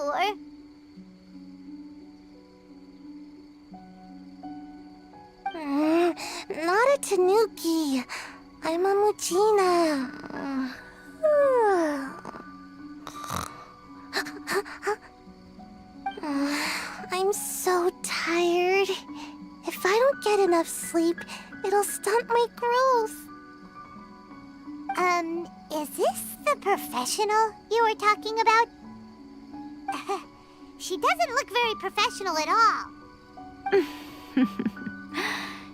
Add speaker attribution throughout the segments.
Speaker 1: before.
Speaker 2: Not a Tanuki. I'm a Muchina. I'm so tired. If I don't get enough sleep, it'll stunt my growth.
Speaker 1: Is this the professional you were talking about? She doesn't look very professional at all.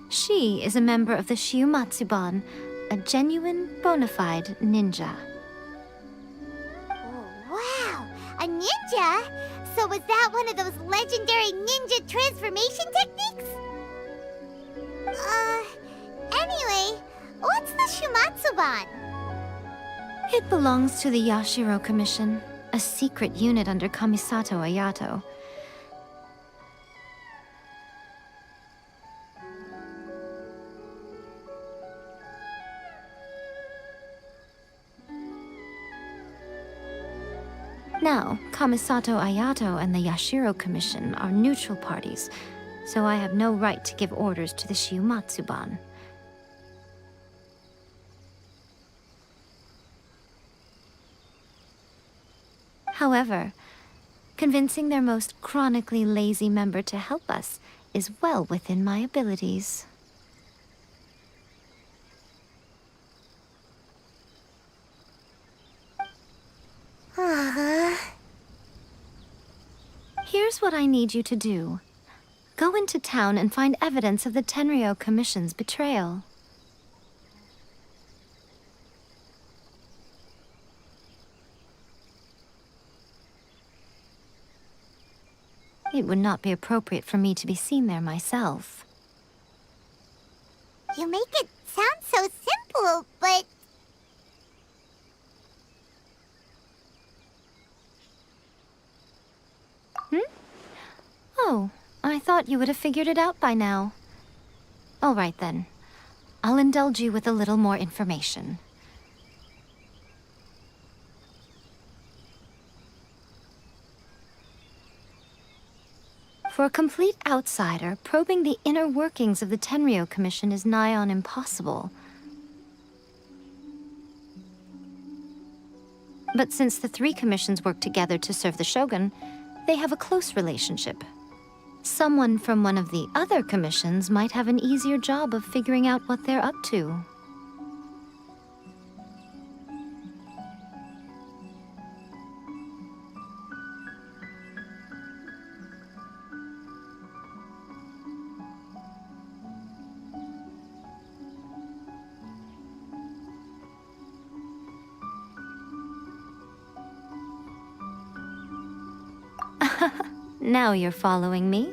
Speaker 3: She is a member of the Shiumatsuban, a genuine, bona fide ninja.
Speaker 1: Oh, wow, a ninja? So was that one of those legendary ninja transformation techniques? Anyway, what's the Shumatsuban?
Speaker 3: It belongs to the Yashiro Commission, a secret unit under Kamisato Ayato. Now, Kamisato Ayato and the Yashiro Commission are neutral parties, so I have no right to give orders to the Shiumatsuban. However, convincing their most chronically lazy member to help us is well within my abilities. Here's what I need you to do. Go into town and find evidence of the Tenryou Commission's betrayal. It would not be appropriate for me to be seen there myself.
Speaker 1: You make it sound so simple, but...
Speaker 3: Oh, I thought you would have figured it out by now. All right then. I'll indulge you with a little more information. For a complete outsider, probing the inner workings of the Tenryou Commission is nigh on impossible. But since the three commissions work together to serve the Shogun, they have a close relationship. Someone from one of the other commissions might have an easier job of figuring out what they're up to. Now you're following me.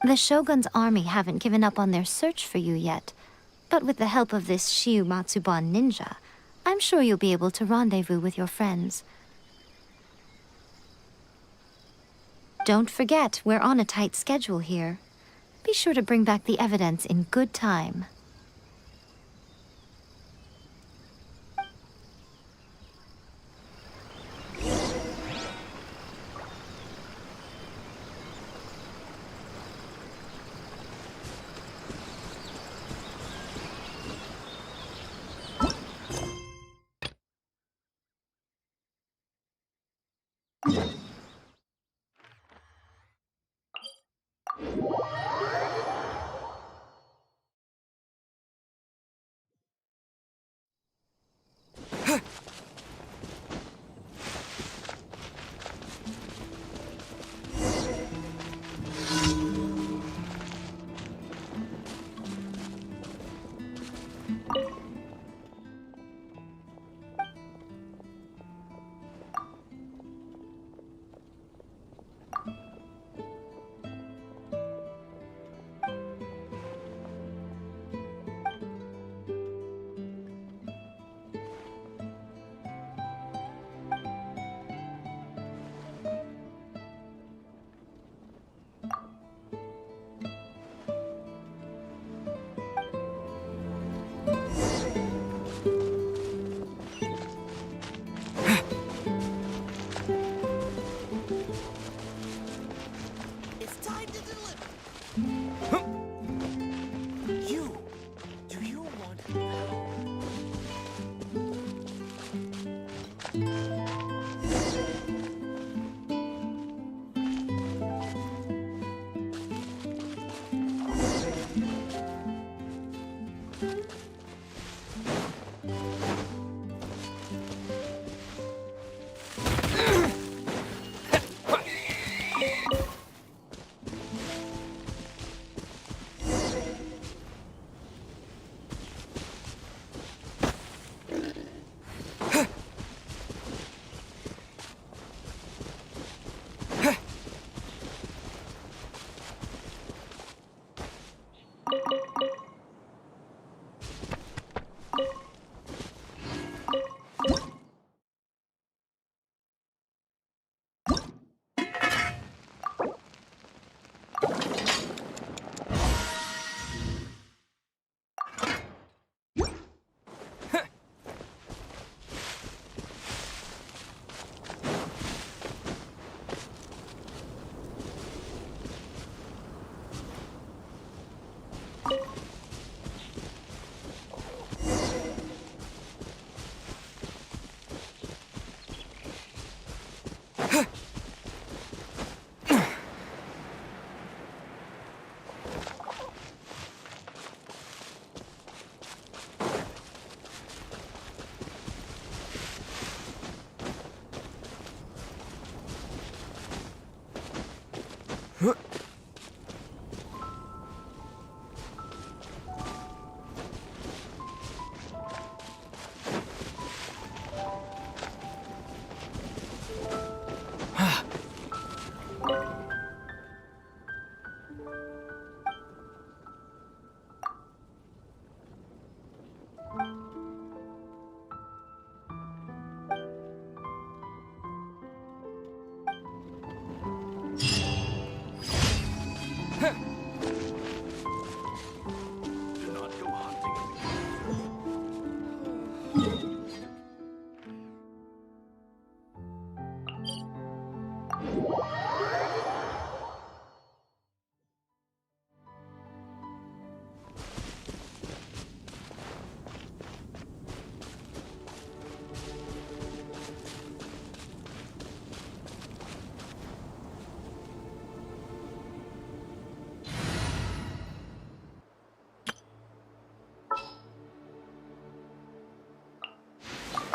Speaker 3: The Shogun's army haven't given up on their search for you yet, but with the help of this Shiumatsuban ninja, I'm sure you'll be able to rendezvous with your friends. Don't forget, we're on a tight schedule here. Be sure to bring back the evidence in good time.
Speaker 4: It's time to deliver. You, do you want Do not go hunting.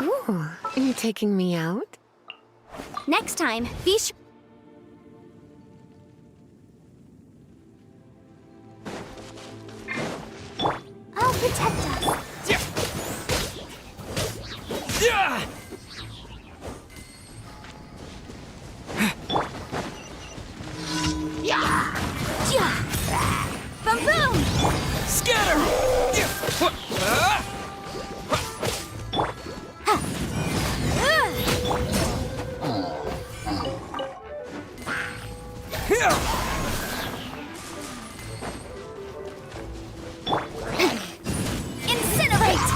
Speaker 5: Ooh, are you taking me out?
Speaker 2: Next time, be sure. I'll protect us. Boom boom!
Speaker 4: Scatter!
Speaker 2: Incinerate!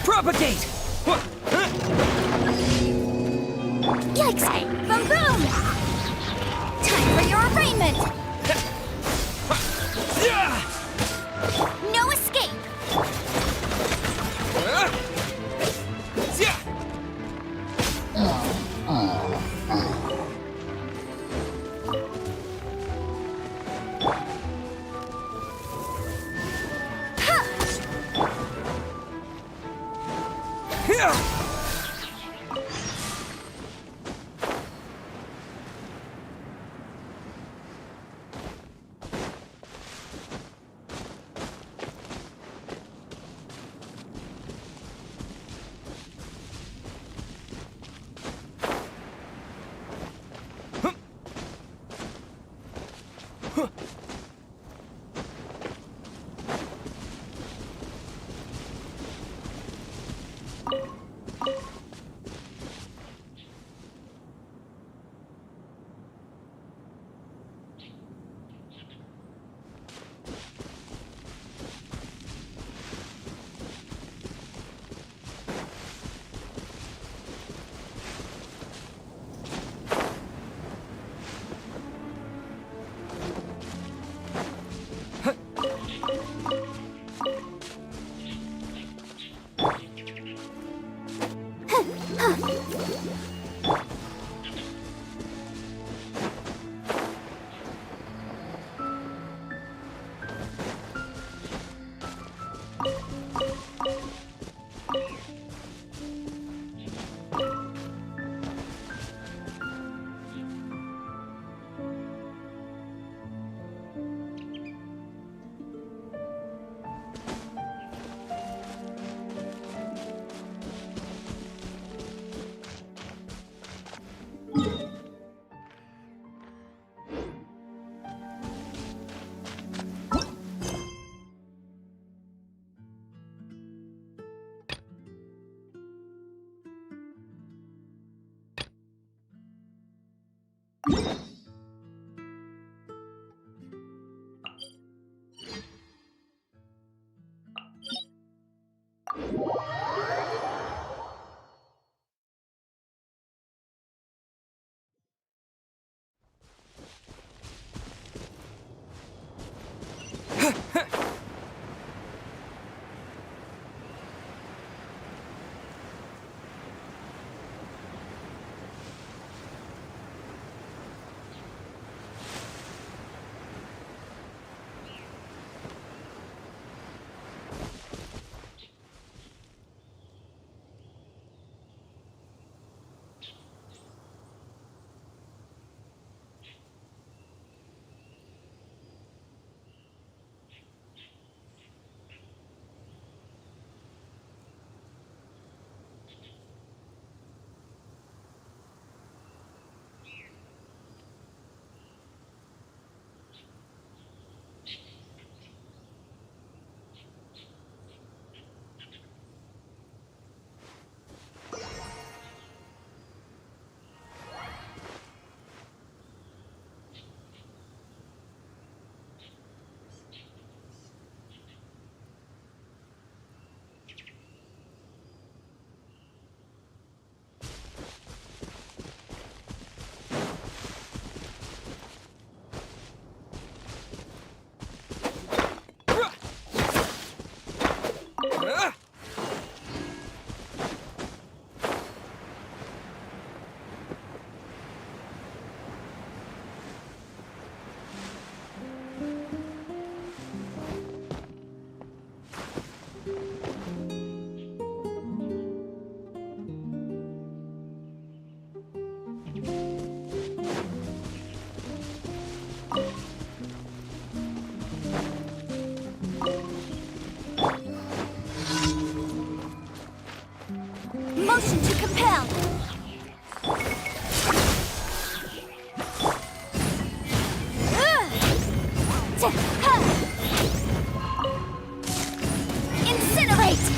Speaker 4: Propagate!
Speaker 2: Yikes! Boom boom! Time for your arraignment! No escape!
Speaker 1: Motion to compel. Incinerate.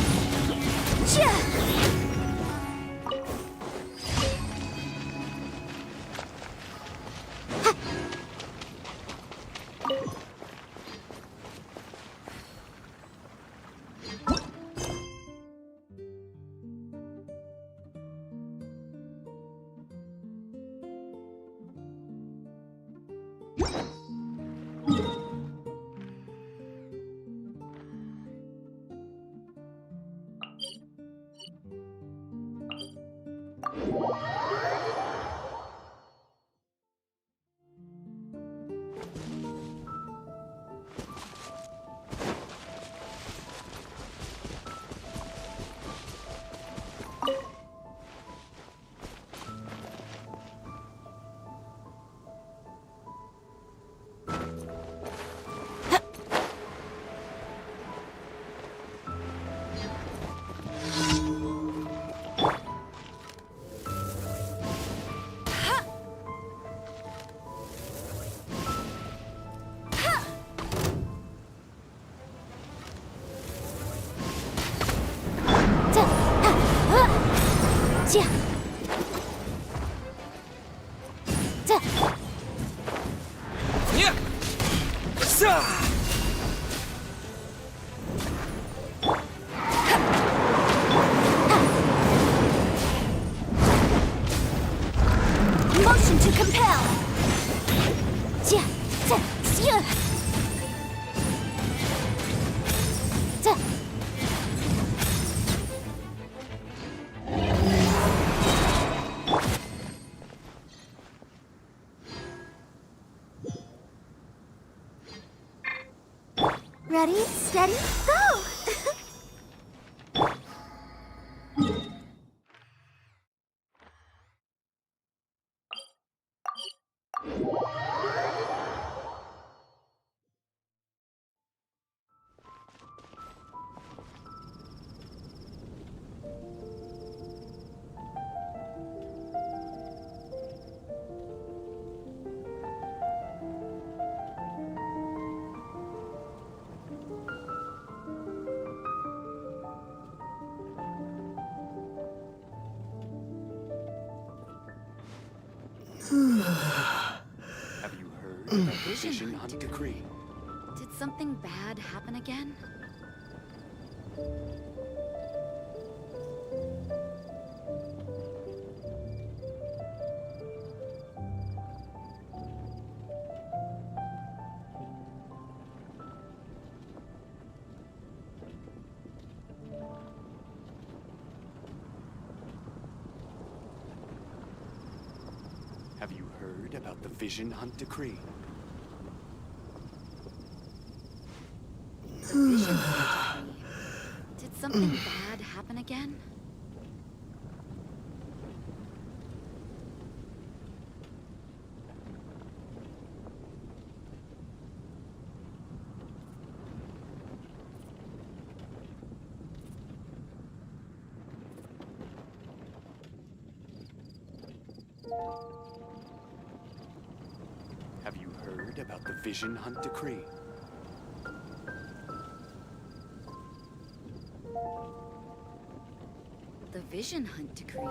Speaker 1: Motion to compel. Ready, steady, go!
Speaker 4: about the Vision Hunt decree?
Speaker 6: Did something bad happen again?
Speaker 4: Have you heard about the Vision Hunt decree?
Speaker 6: The Vision Hunt decree. Did something bad happen again?
Speaker 4: Have you heard about the Vision Hunt decree?
Speaker 6: The Vision Hunt decree.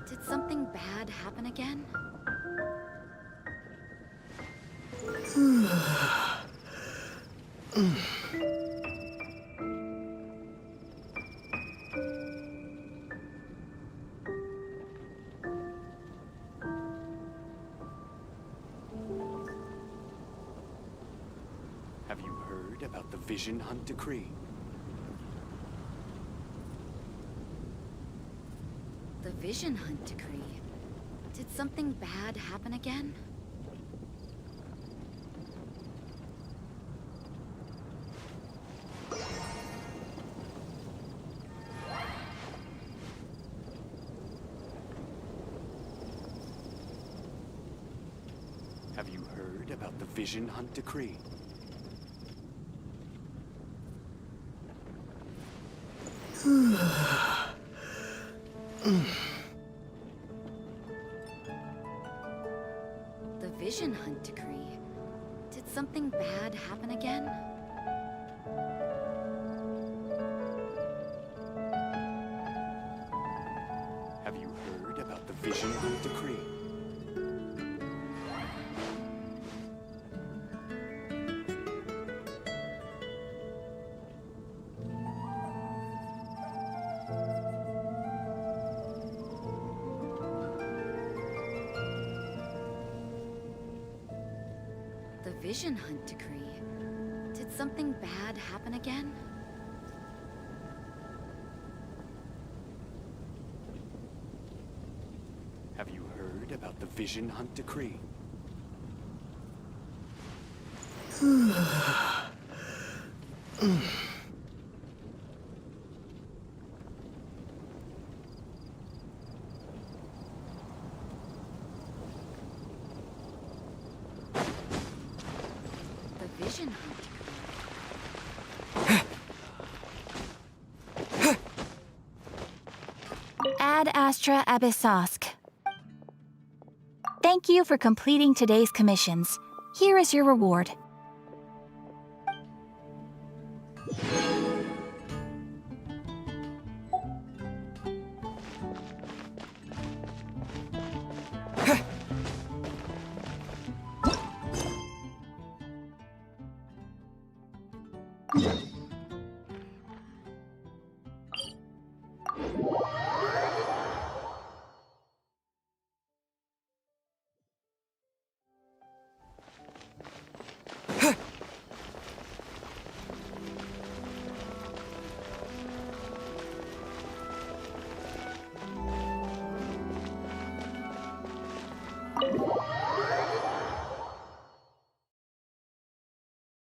Speaker 6: Did something bad happen again?
Speaker 4: Have you heard about the Vision Hunt decree?
Speaker 6: The Vision Hunt decree. Did something bad happen again?
Speaker 4: Have you heard about the Vision Hunt decree?
Speaker 6: The Vision Hunt decree. Did something bad happen again?
Speaker 4: Have you heard about the Vision Hunt decree?
Speaker 6: The Vision Hunt decree. Did something bad happen again?
Speaker 4: Have you heard about the Vision Hunt decree?
Speaker 6: The Vision Hunt decree.
Speaker 7: Ad Astra Abyssosk. Thank you for completing today's commissions. Here is your reward.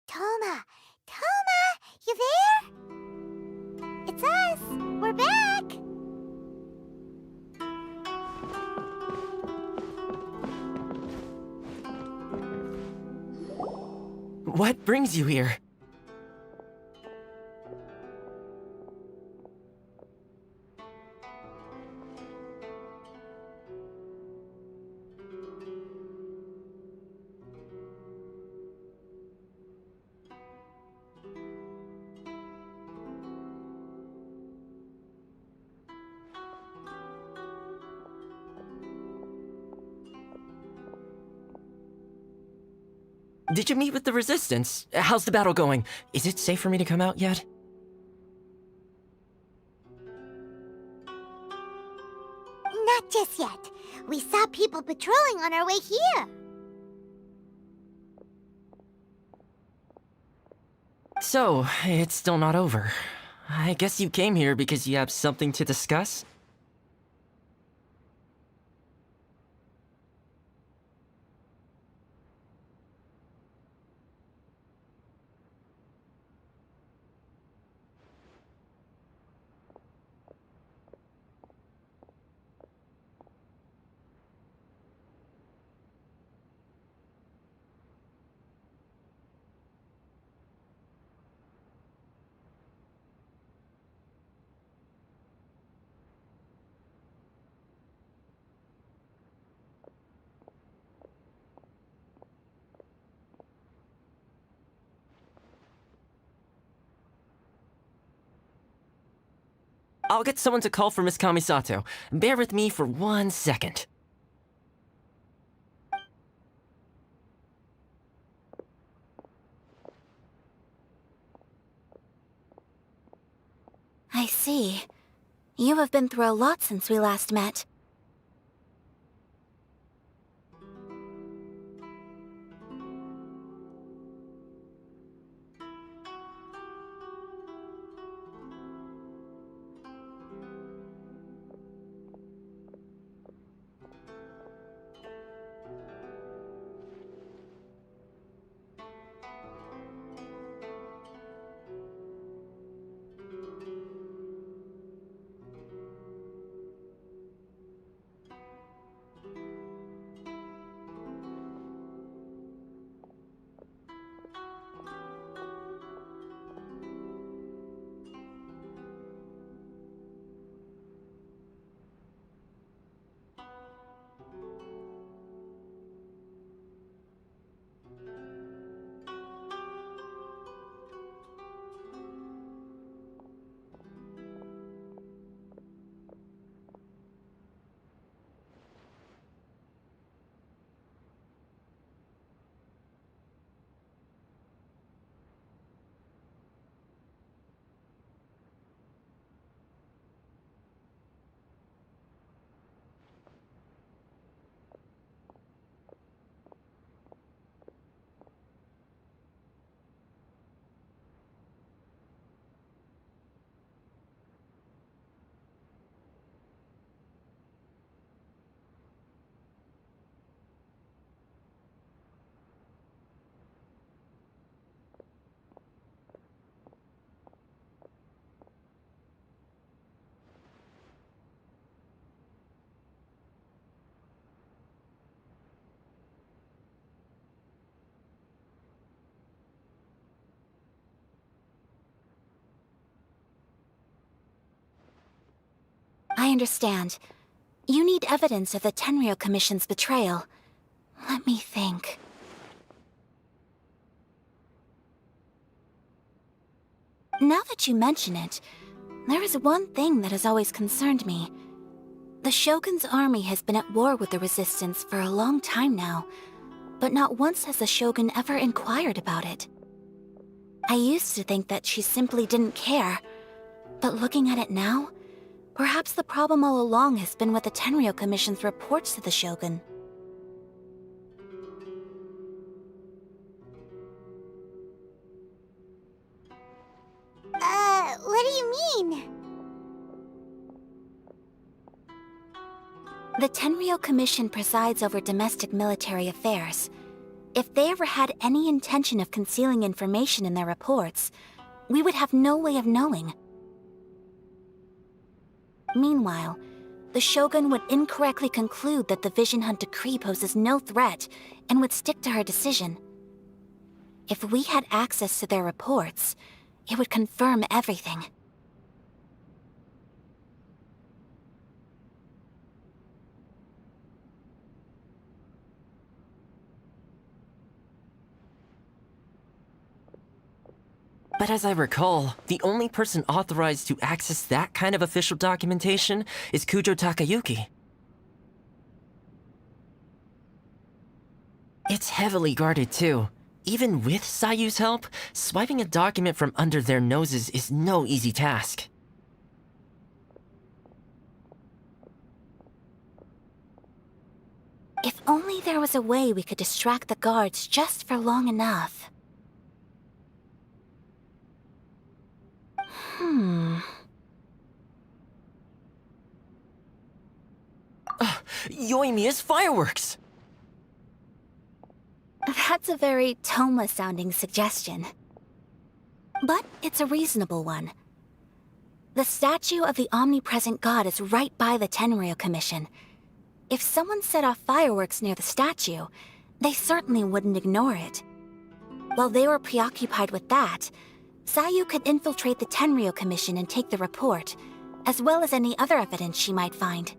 Speaker 1: Toma! Toma! You there? It's us! We're back!
Speaker 8: What brings you here? Did you meet with the Resistance? How's the battle going? Is it safe for me to come out yet?
Speaker 1: Not just yet. We saw people patrolling on our way here.
Speaker 8: So, it's still not over. I guess you came here because you have something to discuss? I'll get someone to call for Miss Kamisato. Bear with me for 1 second.
Speaker 7: I see. You have been through a lot since we last met. I understand. You need evidence of the Tenryou Commission's betrayal. Let me think. Now that you mention it, there is one thing that has always concerned me. The Shogun's army has been at war with the Resistance for a long time now, but not once has the Shogun ever inquired about it. I used to think that she simply didn't care, but looking at it now, perhaps the problem all along has been with the Tenryou Commission's reports to the Shogun.
Speaker 1: What do you mean?
Speaker 7: The Tenryou Commission presides over domestic military affairs. If they ever had any intention of concealing information in their reports, we would have no way of knowing. Meanwhile, the Shogun would incorrectly conclude that the Vision Hunt decree poses no threat and would stick to her decision. If we had access to their reports, it would confirm everything.
Speaker 8: But as I recall, the only person authorized to access that kind of official documentation is Kujo Takayuki. It's heavily guarded too. Even with Sayu's help, swiping a document from under their noses is no easy task.
Speaker 7: If only there was a way we could distract the guards just for long enough.
Speaker 8: Yoimiya's fireworks!
Speaker 7: That's a very Toma-sounding suggestion. But it's a reasonable one. The statue of the omnipresent god is right by the Tenryou Commission. If someone set off fireworks near the statue, they certainly wouldn't ignore it. While they were preoccupied with that, Sayu could infiltrate the Tenryou Commission and take the report, as well as any other evidence she might find.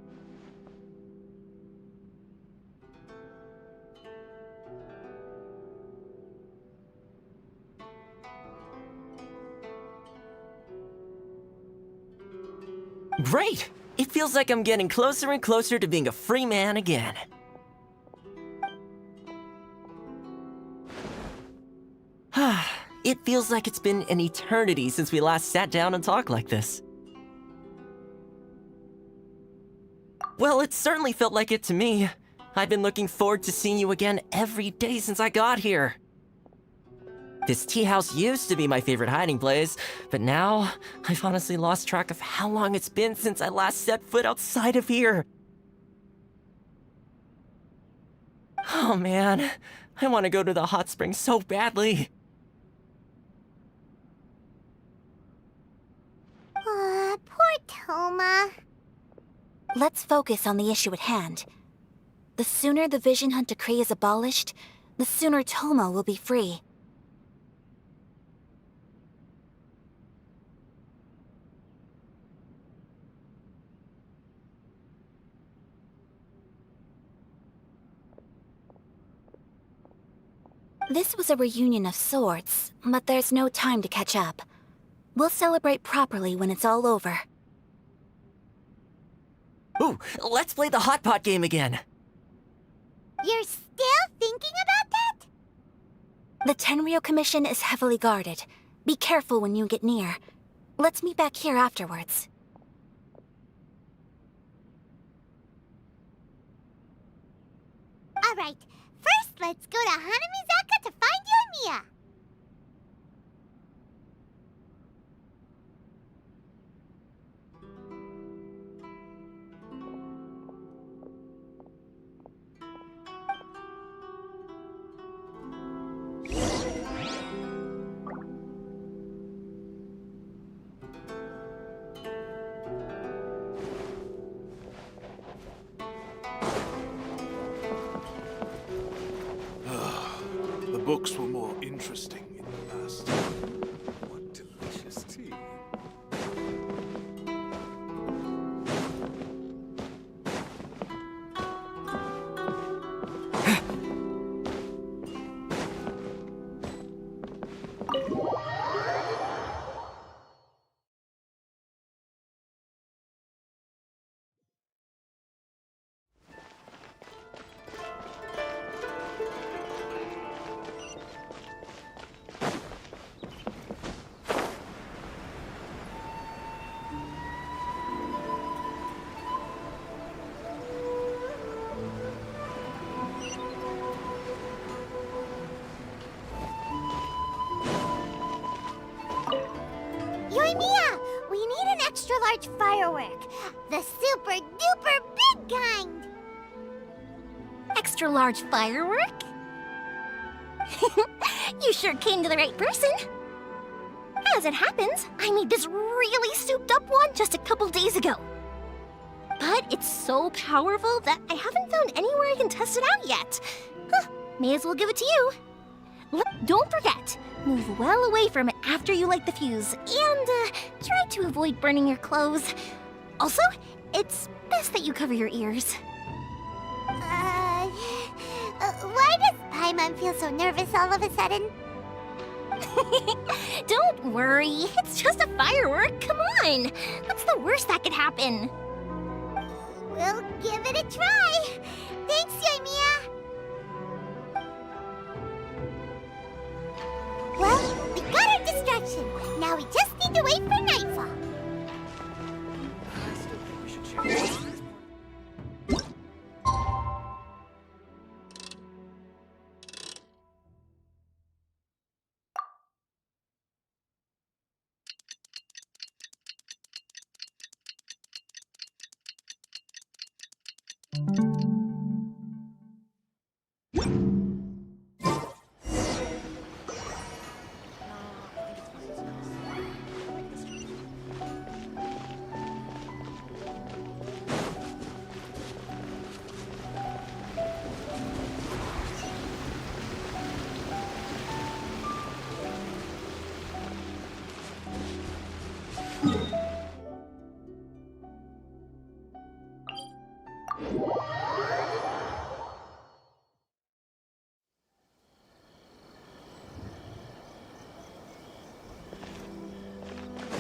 Speaker 8: Great! It feels like I'm getting closer and closer to being a free man again. It feels like it's been an eternity since we last sat down and talked like this. Well, it certainly felt like it to me. I've been looking forward to seeing you again every day since I got here. This tea house used to be my favorite hiding place, but now I've honestly lost track of how long it's been since I last set foot outside of here. Oh man, I want to go to the hot springs so badly.
Speaker 1: Poor Toma.
Speaker 7: Let's focus on the issue at hand. The sooner the Vision Hunt Decree is abolished, the sooner Toma will be free. This was a reunion of sorts, but there's no time to catch up. We'll celebrate properly when it's all over.
Speaker 8: Ooh, let's play the hot pot game again.
Speaker 1: You're still thinking about that?
Speaker 7: The Tenryou Commission is heavily guarded. Be careful when you get near. Let's meet back here afterwards.
Speaker 1: Alright, first let's go to Hanamizaka to find Yoimiya.
Speaker 9: The books were more interesting in the past. What delicious tea.
Speaker 1: Yoimiya, we need an extra large firework. The super duper big kind.
Speaker 2: Extra large firework? You sure came to the right person. As it happens, I made this really souped up one just a couple days ago. But it's so powerful that I haven't found anywhere I can test it out yet. May as well give it to you. Don't forget, move well away from it after you light the fuse, and try to avoid burning your clothes. Also, it's best that you cover your ears.
Speaker 1: Why does Paimon feel so nervous all of a sudden?
Speaker 2: Don't worry, it's just a firework, come on! What's the worst that could happen?
Speaker 1: We'll give it a try. Thanks, Yoimiya. Now we just need to wait for nightfall.
Speaker 4: I still think we should check it out.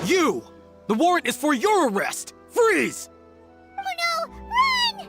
Speaker 10: You! The warrant is for your arrest! Freeze!
Speaker 1: Oh no! Run!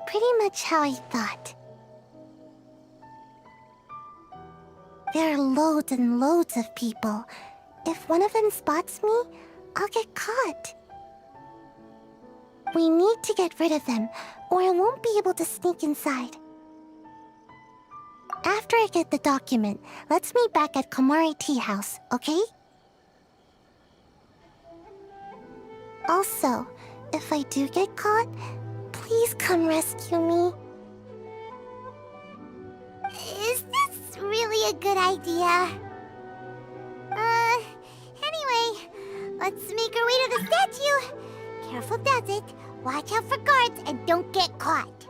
Speaker 1: Pretty much how I thought. There are loads and loads of people. If one of them spots me, I'll get caught. We need to get rid of them, or I won't be able to sneak inside. After I get the document, let's meet back at Komari Tea House, okay? Also, if I do get caught, please come rescue me. Is this really a good idea? Anyway, let's make our way to the statue. Careful does it. Watch out for guards and don't get caught.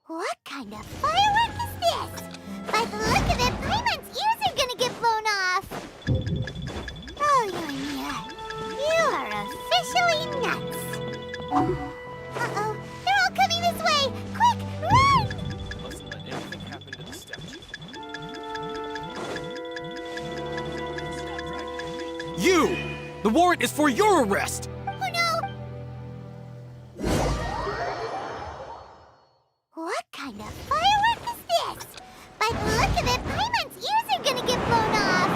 Speaker 1: What kind of firework is this? By the look of it, Paimon's ears are gonna get blown off! Oh, Yoimiya, you are officially nuts! Uh-oh, they're all coming this way! Quick, run!
Speaker 4: Mustn't let anything happen to the statue.
Speaker 10: You! The warrant is for your arrest!
Speaker 1: Oh no! What kind of firework is this? By the look of it, Paimon's ears are gonna get blown off!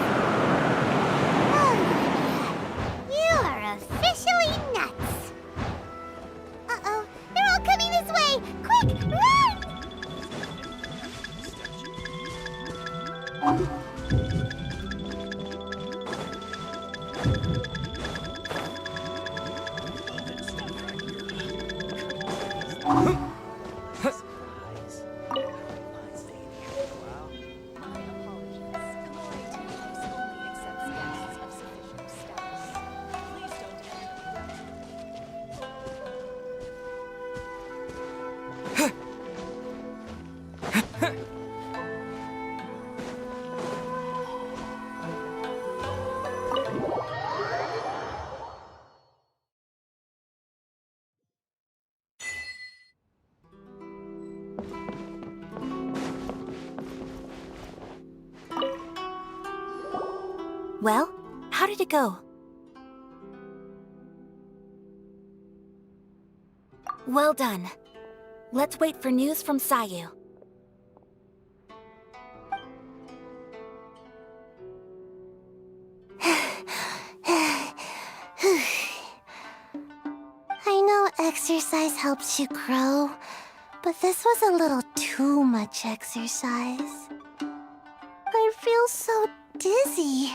Speaker 1: Oh, Yoimiya, you are officially nuts! Uh-oh, they're all coming this way! Quick, run!
Speaker 7: Well, how did it go? Well done. Let's wait for news from Sayu.
Speaker 1: I know exercise helps you grow, but this was a little too much exercise. I feel so dizzy.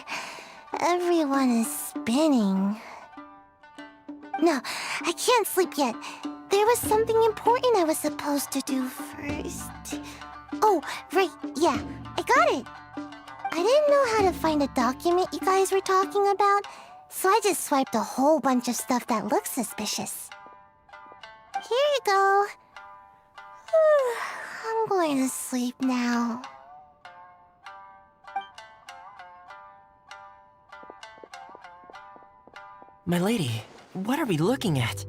Speaker 1: Everyone is spinning. No, I can't sleep yet. There was something important I was supposed to do first. Oh, right, yeah, I got it. I didn't know how to find a document you guys were talking about, so I just swiped a whole bunch of stuff that looks suspicious. Here you go. I'm going to sleep now.
Speaker 8: My lady, what are we looking at?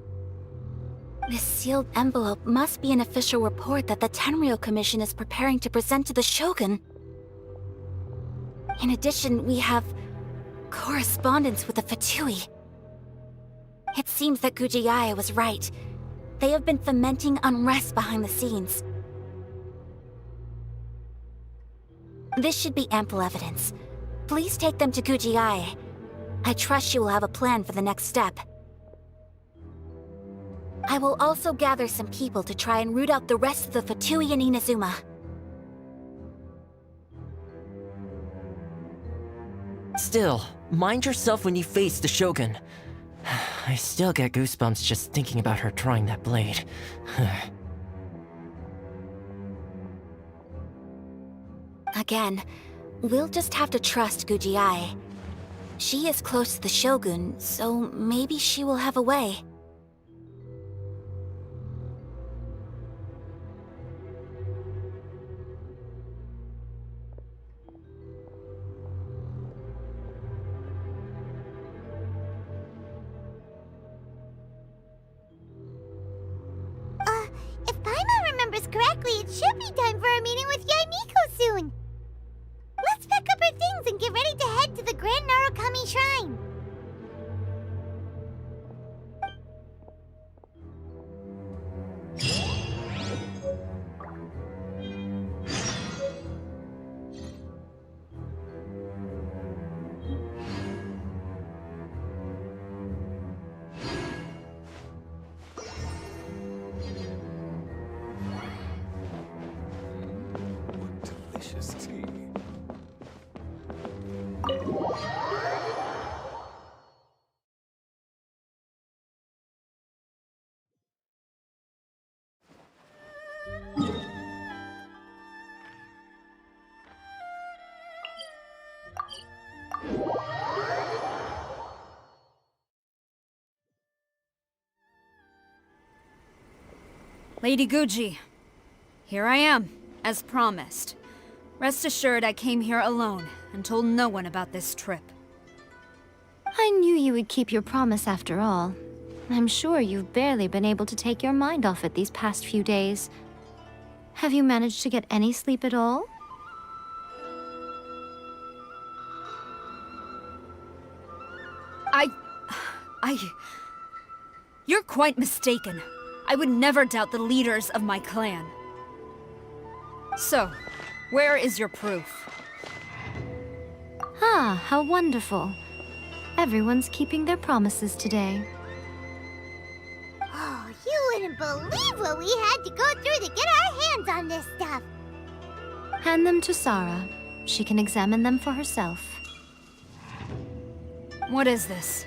Speaker 7: This sealed envelope must be an official report that the Tenryou Commission is preparing to present to the Shogun. In addition, we have correspondence with the Fatui. It seems that Gujiai was right. They have been fomenting unrest behind the scenes. This should be ample evidence. Please take them to Gujiai. I trust she will have a plan for the next step. I will also gather some people to try and root out the rest of the Fatui in Inazuma.
Speaker 8: Still, mind yourself when you face the Shogun. I still get goosebumps just thinking about her drawing that blade.
Speaker 7: Again, we'll just have to trust Gujiai. She is close to the Shogun, so maybe she will have a way.
Speaker 1: If Paimon remembers correctly, it should be time for a meeting with Yaimiko soon. Let's pack up our things and get ready to head to the Grand Narukami Shrine.
Speaker 9: Delicious tea.
Speaker 6: Lady Guji, here I am, as promised. Rest assured I came here alone and told no one about this trip.
Speaker 3: I knew you would keep your promise after all. I'm sure you've barely been able to take your mind off it these past few days. Have you managed to get any sleep at all?
Speaker 6: You're quite mistaken. I would never doubt the leaders of my clan. So, where is your proof?
Speaker 3: Ah, how wonderful. Everyone's keeping their promises today.
Speaker 1: Oh, you wouldn't believe what we had to go through to get our hands on this stuff.
Speaker 3: Hand them to Sarah. She can examine them for herself.
Speaker 6: What is this?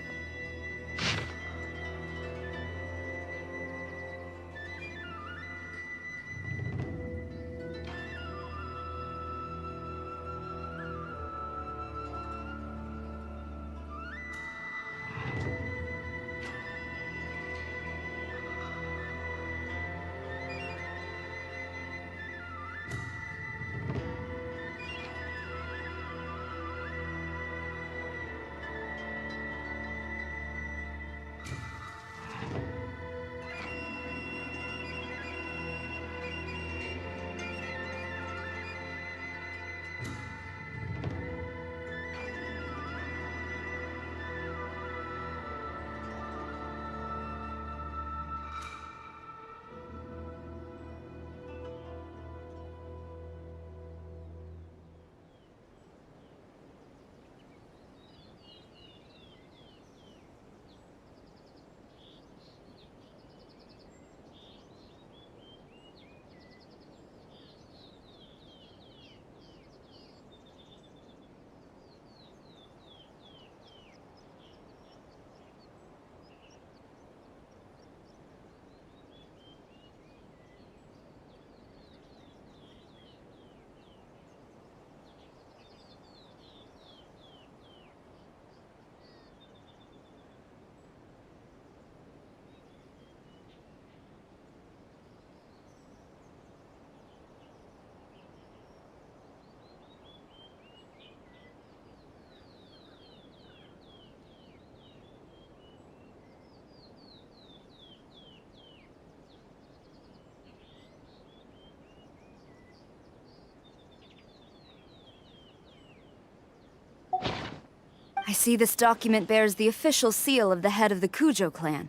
Speaker 6: I see this document bears the official seal of the head of the Kujo clan,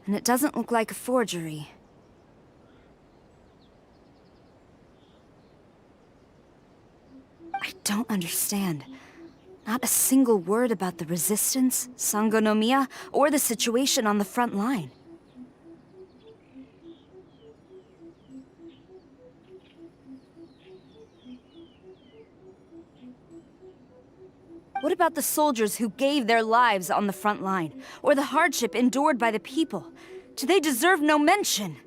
Speaker 6: and it doesn't look like a forgery. I don't understand. Not a single word about the resistance, Sangonomiya, or the situation on the front line. What about the soldiers who gave their lives on the front line, or the hardship endured by the people? Do they deserve no mention?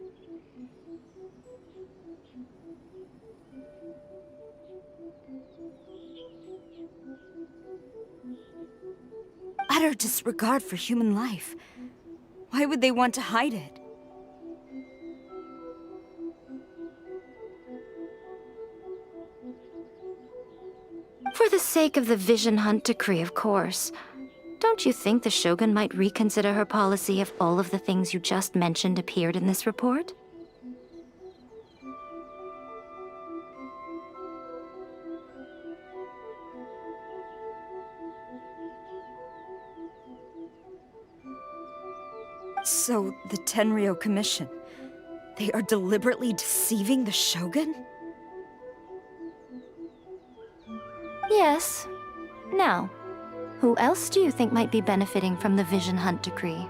Speaker 6: Utter disregard for human life. Why would they want to hide it?
Speaker 3: For the sake of the Vision Hunt decree, of course. Don't you think the Shogun might reconsider her policy if all of the things you just mentioned appeared in this report?
Speaker 6: So, the Tenryou Commission, they are deliberately deceiving the Shogun?
Speaker 3: Yes. Now, who else do you think might be benefiting from the Vision Hunt decree?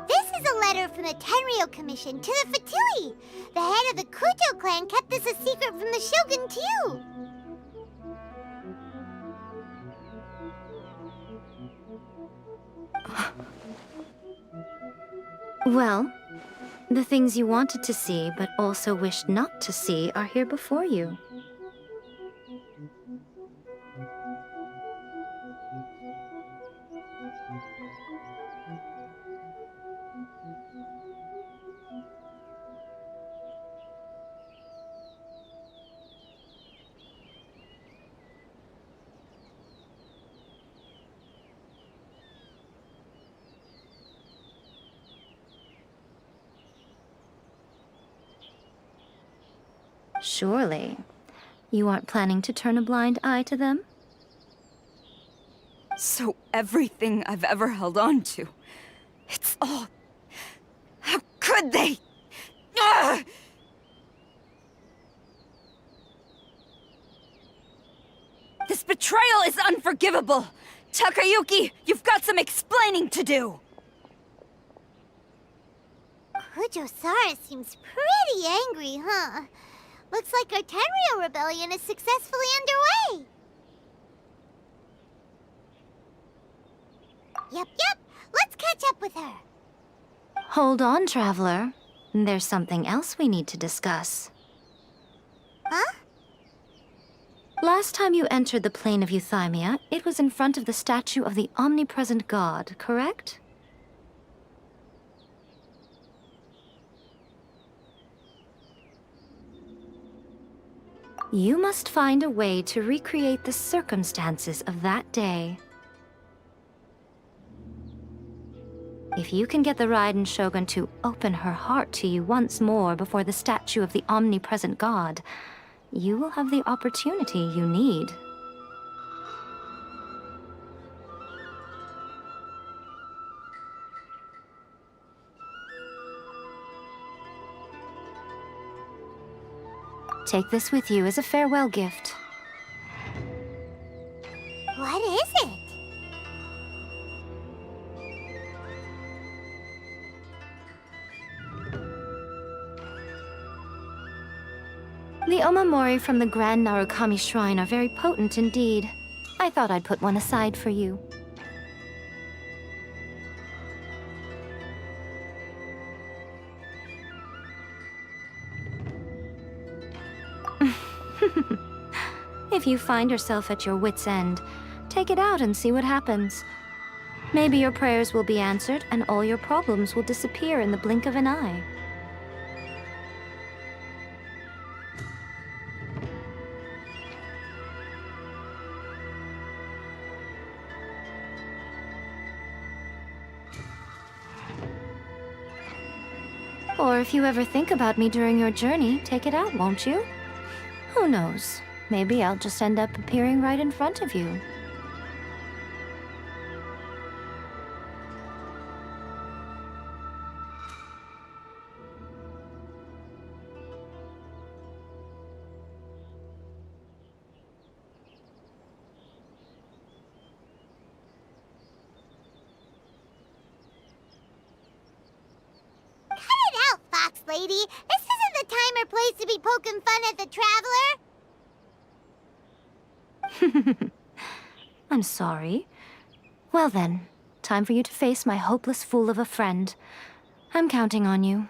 Speaker 1: This is a letter from the Tenryou Commission to the Fatui. The head of the Kujo clan kept this a secret from the Shogun, too.
Speaker 3: Well, the things you wanted to see but also wished not to see are here before you. Surely. You aren't planning to turn a blind eye to them?
Speaker 6: So everything I've ever held on to, it's all... How could they? Ugh! This betrayal is unforgivable! Takayuki, you've got some explaining to do!
Speaker 1: Kujo-Sara seems pretty angry, huh? Looks like our Tenryou rebellion is successfully underway. Yep. Let's catch up with her.
Speaker 3: Hold on, Traveler. There's something else we need to discuss.
Speaker 1: Huh?
Speaker 3: Last time you entered the plane of Euthymia, it was in front of the statue of the omnipresent god, correct? You must find a way to recreate the circumstances of that day. If you can get the Raiden Shogun to open her heart to you once more before the statue of the omnipresent god, you will have the opportunity you need. Take this with you as a farewell gift.
Speaker 1: What is it?
Speaker 3: The omamori from the Grand Narukami Shrine are very potent indeed. I thought I'd put one aside for you. If you find yourself at your wit's end, take it out and see what happens. Maybe your prayers will be answered and all your problems will disappear in the blink of an eye. Or if you ever think about me during your journey, take it out, won't you? Who knows? Maybe I'll just end up appearing right in front of you.
Speaker 1: Fox lady, this isn't the time or place to be poking fun at the Traveler.
Speaker 3: I'm sorry. Well then, time for you to face my hopeless fool of a friend. I'm counting on you.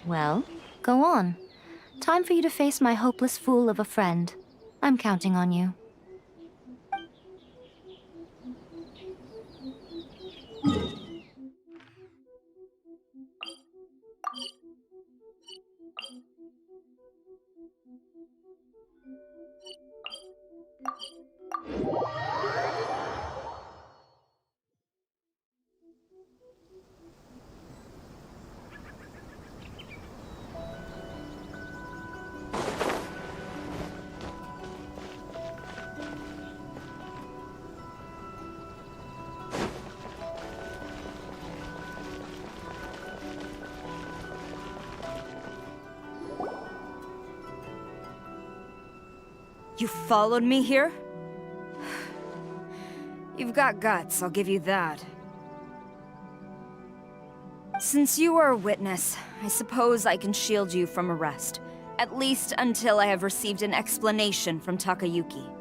Speaker 3: Well, go on. Time for you to face my hopeless fool of a friend. I'm counting on you.
Speaker 6: You followed me here? You've got guts, I'll give you that. Since you are a witness, I suppose I can shield you from arrest. At least until I have received an explanation from Takayuki.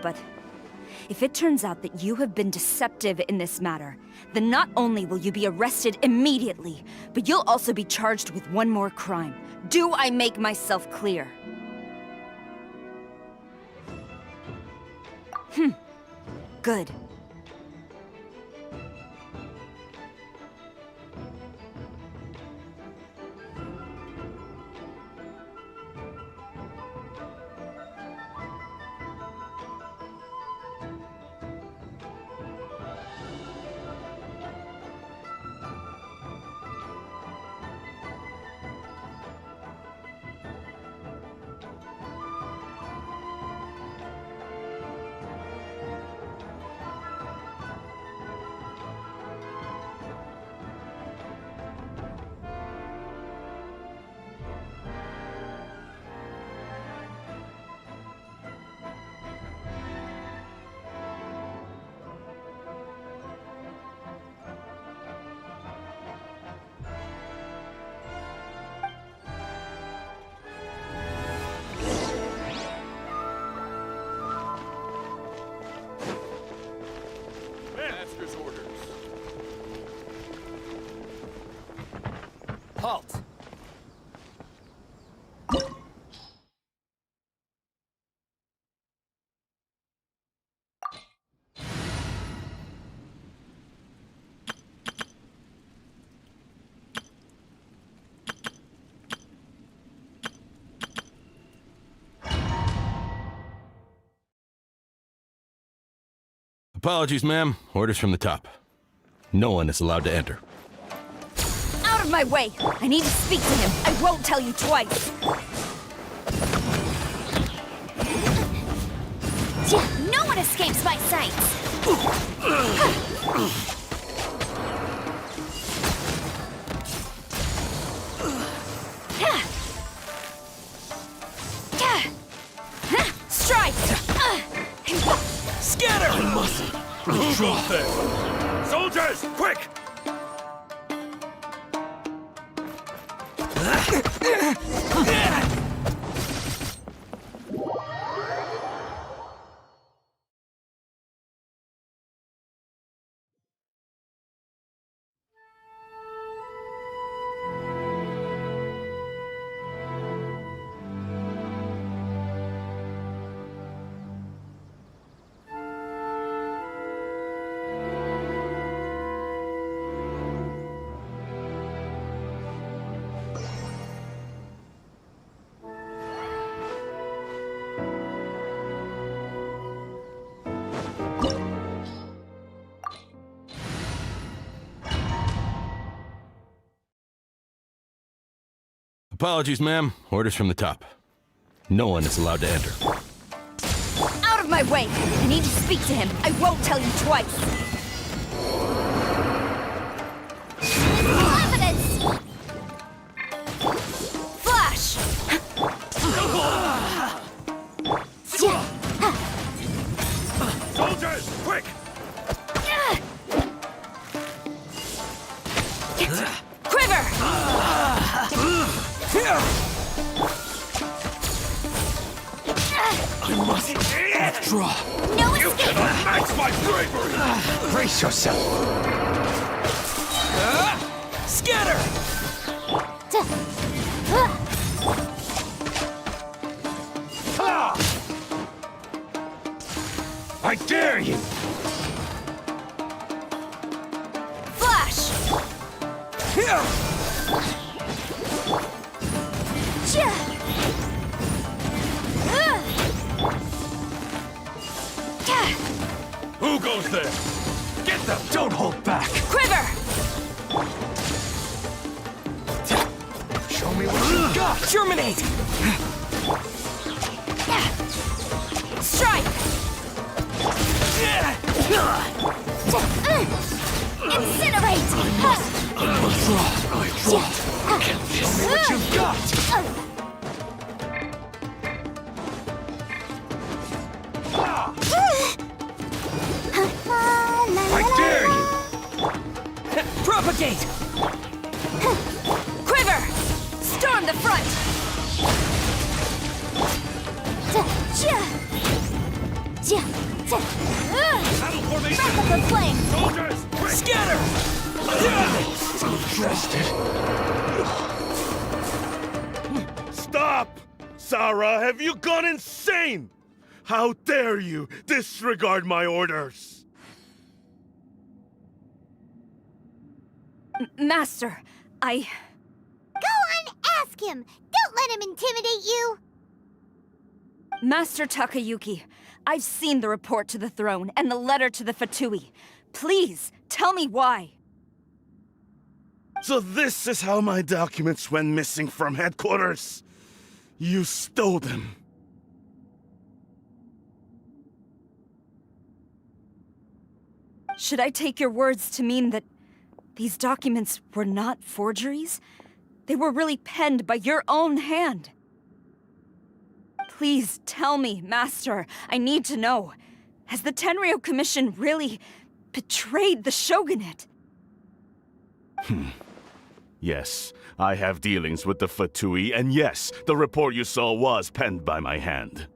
Speaker 6: But if it turns out that you have been deceptive in this matter, then not only will you be arrested immediately, but you'll also be charged with one more crime. Do I make myself clear? Good.
Speaker 9: Master's orders.
Speaker 10: Halt!
Speaker 11: Apologies, ma'am. Orders from the top. No one is allowed to enter.
Speaker 6: Out of my way! I need to speak to him. I won't tell you twice.
Speaker 2: No one escapes my sight!
Speaker 9: goes there? Soldiers, quick!
Speaker 11: Apologies, ma'am. Orders from the top. No one is allowed to enter.
Speaker 6: Out of my way! I need to speak to him. I won't tell you twice.
Speaker 1: Evidence!
Speaker 6: Flash!
Speaker 9: Soldiers, quick!
Speaker 6: Quiver!
Speaker 10: I must withdraw.
Speaker 1: No
Speaker 9: You
Speaker 1: escape!
Speaker 9: cannot match my bravery!
Speaker 10: Brace yourself. Scatter!
Speaker 9: I dare you!
Speaker 6: Flash!
Speaker 9: Who goes there? Get them!
Speaker 10: Don't hold back.
Speaker 6: Quiver!
Speaker 10: Show me what you got. Germinate!
Speaker 6: Strike!
Speaker 1: Incinerate!
Speaker 10: Withdraw. Show me what you've got.
Speaker 9: I dare you!
Speaker 10: Propagate!
Speaker 6: Quiver! Storm the front!
Speaker 9: Battle formation!
Speaker 6: Back up the flame!
Speaker 9: Soldiers, quick!
Speaker 10: Scatter!
Speaker 9: Stop! Sarah, have you gone insane? How dare you disregard my orders?
Speaker 6: Master, I...
Speaker 1: Go on, ask him! Don't let him intimidate you!
Speaker 6: Master Takayuki, I've seen the report to the throne and the letter to the Fatui. Please, tell me why.
Speaker 9: So this is how my documents went missing from headquarters? You stole them.
Speaker 6: Should I take your words to mean that these documents were not forgeries? They were really penned by your own hand. Please tell me, Master. I need to know. Has the Tenryou Commission really betrayed the Shogunate?
Speaker 9: Yes, I have dealings with the Fatui, and yes, the report you saw was penned by my hand.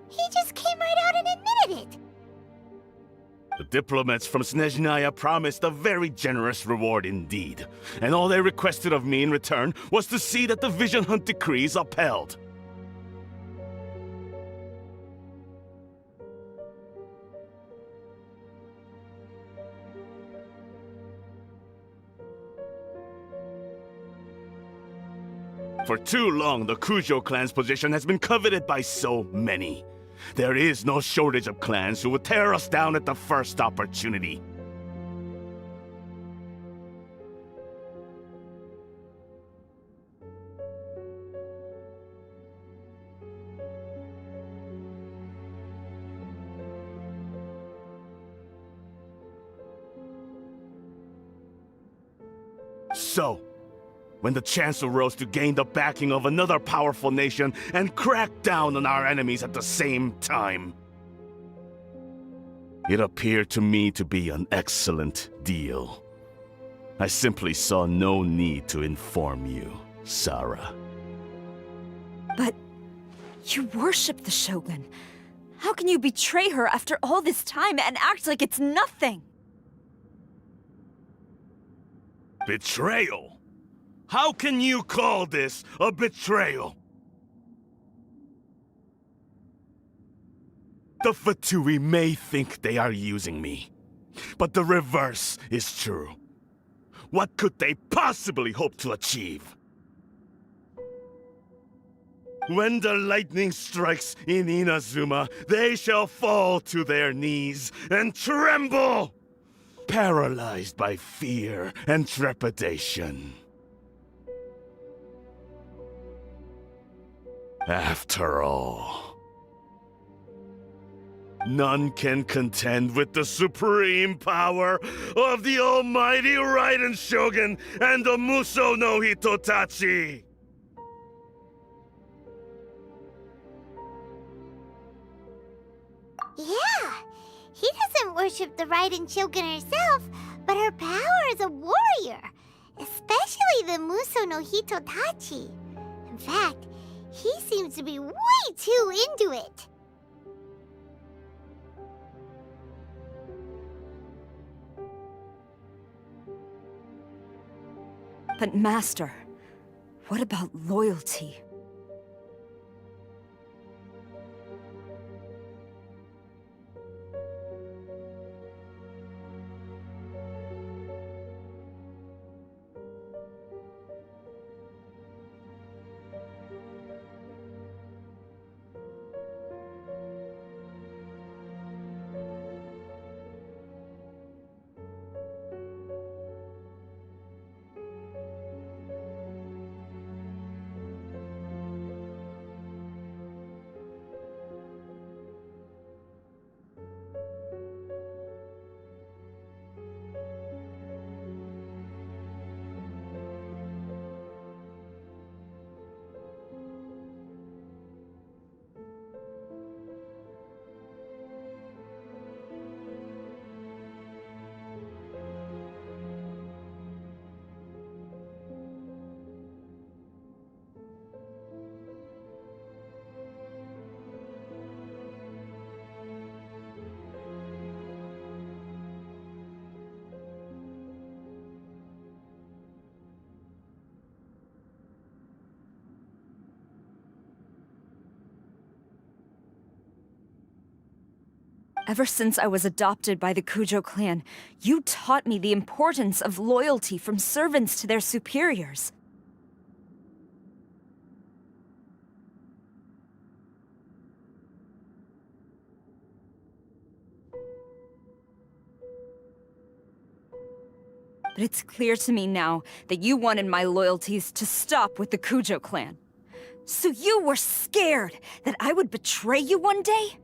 Speaker 1: He just came right out and admitted it!
Speaker 9: The diplomats from Snezhnaya promised a very generous reward indeed, and all they requested of me in return was to see that the Vision Hunt decree is upheld. For too long, the Kujo clan's position has been coveted by so many. There is no shortage of clans who will tear us down at the first opportunity. So, when the chance arose to gain the backing of another powerful nation and crack down on our enemies at the same time, it appeared to me to be an excellent deal. I simply saw no need to inform you, Sarah.
Speaker 6: But you worship the Shogun. How can you betray her after all this time and act like it's nothing?
Speaker 9: Betrayal? How can you call this a betrayal? The Fatui may think they are using me, but the reverse is true. What could they possibly hope to achieve? When the lightning strikes in Inazuma, they shall fall to their knees and tremble, paralyzed by fear and trepidation. After all, none can contend with the supreme power of the almighty Raiden Shogun and the Muso no Hitotachi!
Speaker 1: Yeah, he doesn't worship the Raiden Shogun herself, but her power as a warrior, especially the Muso no Hitotachi. In fact, he seems to be way too into it.
Speaker 6: But Master, what about loyalty? Ever since I was adopted by the Kujo clan, you taught me the importance of loyalty from servants to their superiors. But it's clear to me now that you wanted my loyalties to stop with the Kujo clan. So you were scared that I would betray you one day?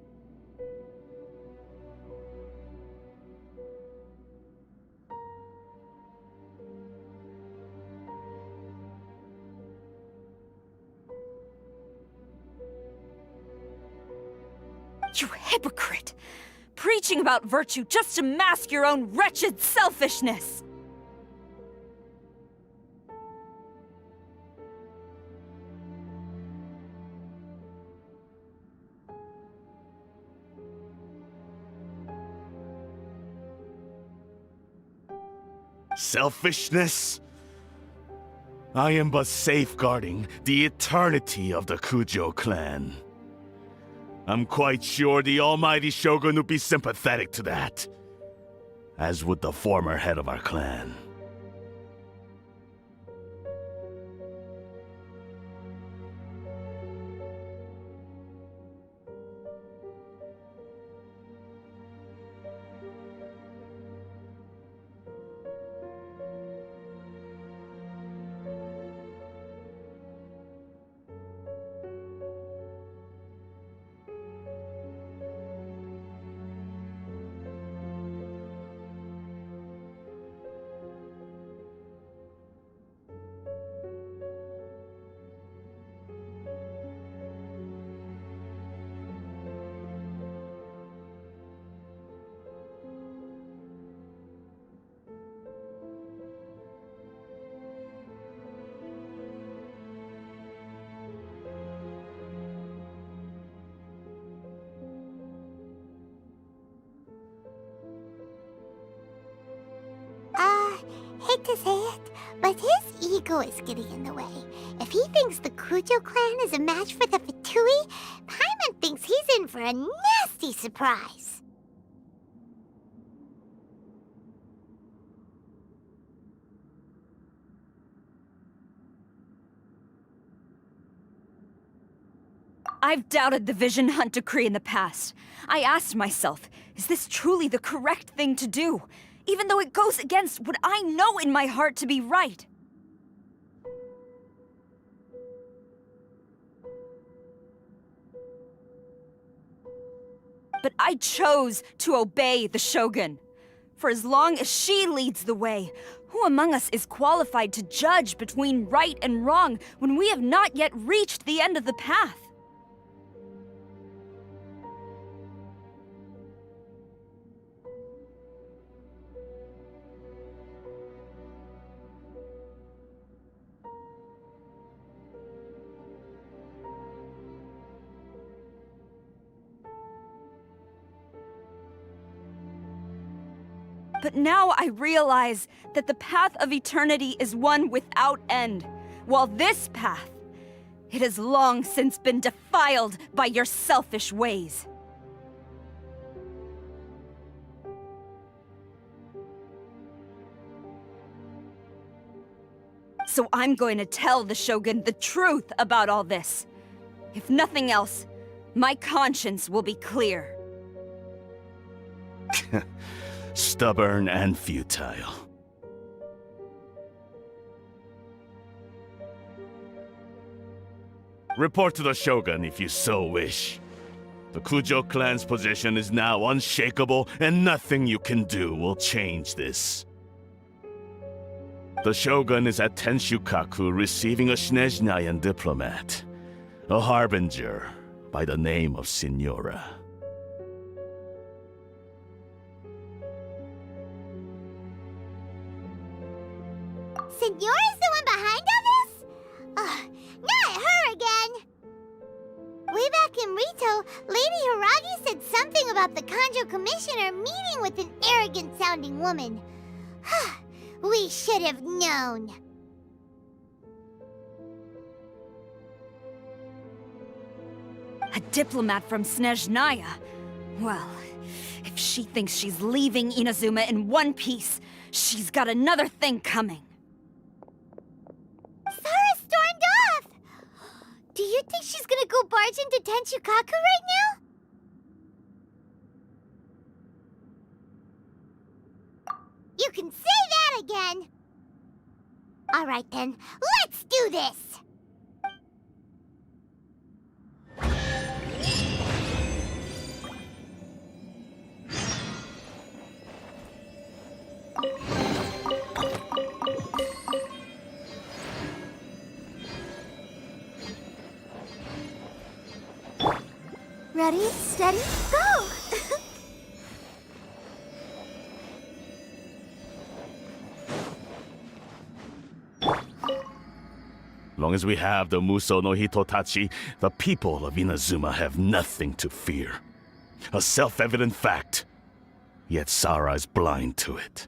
Speaker 6: You hypocrite! Preaching about virtue just to mask your own wretched selfishness!
Speaker 9: Selfishness? I am but safeguarding the eternity of the Kujo clan. I'm quite sure the almighty Shogun would be sympathetic to that, as would the former head of our clan.
Speaker 1: Hate to say it, but his ego is getting in the way. If he thinks the Kujo clan is a match for the Fatui, Paimon thinks he's in for a nasty surprise.
Speaker 6: I've doubted the Vision Hunt decree in the past. I asked myself, is this truly the correct thing to do? Even though it goes against what I know in my heart to be right. But I chose to obey the Shogun. For as long as she leads the way, who among us is qualified to judge between right and wrong when we have not yet reached the end of the path? But now I realize that the path of eternity is one without end, while this path, it has long since been defiled by your selfish ways. So I'm going to tell the Shogun the truth about all this. If nothing else, my conscience will be clear.
Speaker 9: Stubborn and futile. Report to the Shogun if you so wish. The Kujo clan's position is now unshakable, and nothing you can do will change this. The Shogun is at Tenshukaku receiving a Snezhnayan diplomat, a harbinger by the name of Signora.
Speaker 1: Signora's the one behind all this? Not her again! Way back in Rito, Lady Hiragi said something about the Kanjo Commissioner meeting with an arrogant-sounding woman. We should have known.
Speaker 6: A diplomat from Snezhnaya? Well, if she thinks she's leaving Inazuma in one piece, she's got another thing coming.
Speaker 1: Sara stormed off! Do you think she's gonna go barge into Tenshukaku right now? You can say that again! Alright then, let's do this! Ready, steady, go!
Speaker 9: Long as we have the Muso no Hitotachi, the people of Inazuma have nothing to fear. A self-evident fact. Yet Sara is blind to it.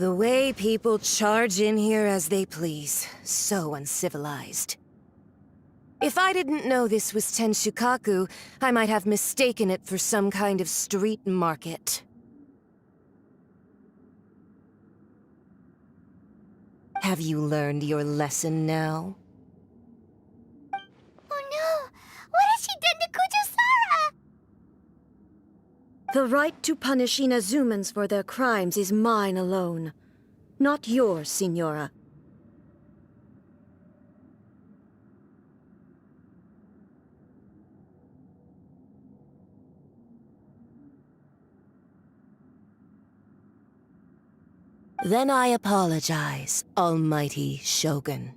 Speaker 5: The way people charge in here as they please. So uncivilized. If I didn't know this was Tenshukaku, I might have mistaken it for some kind of street market. Have you learned your lesson now?
Speaker 1: Oh no! What has she done to Kujo-Sara?
Speaker 12: The right to punish Inazumans for their crimes is mine alone. Not yours, Signora.
Speaker 5: Then I apologize, Almighty Shogun.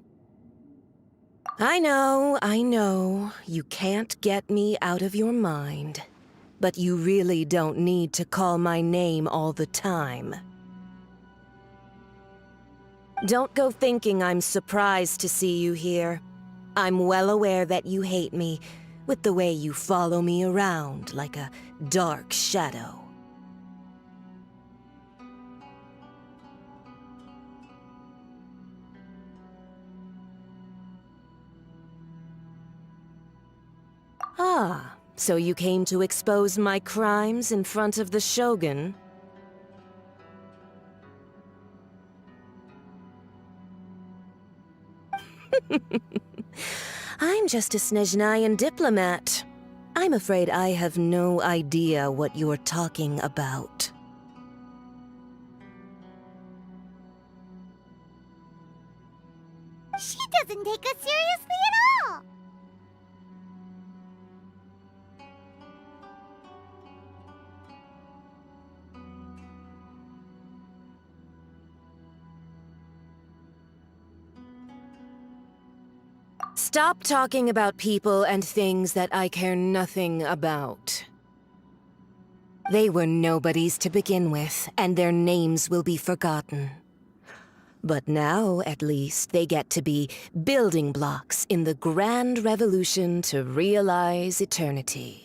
Speaker 5: I know, you can't get me out of your mind. But you really don't need to call my name all the time. Don't go thinking I'm surprised to see you here. I'm well aware that you hate me, with the way you follow me around like a dark shadow. Ah, so you came to expose my crimes in front of the Shogun? I'm just a Snezhnayan diplomat. I'm afraid I have no idea what you're talking about.
Speaker 1: She doesn't take us seriously at all!
Speaker 5: Stop talking about people and things that I care nothing about. They were nobodies to begin with, and their names will be forgotten. But now, at least, they get to be building blocks in the grand revolution to realize eternity.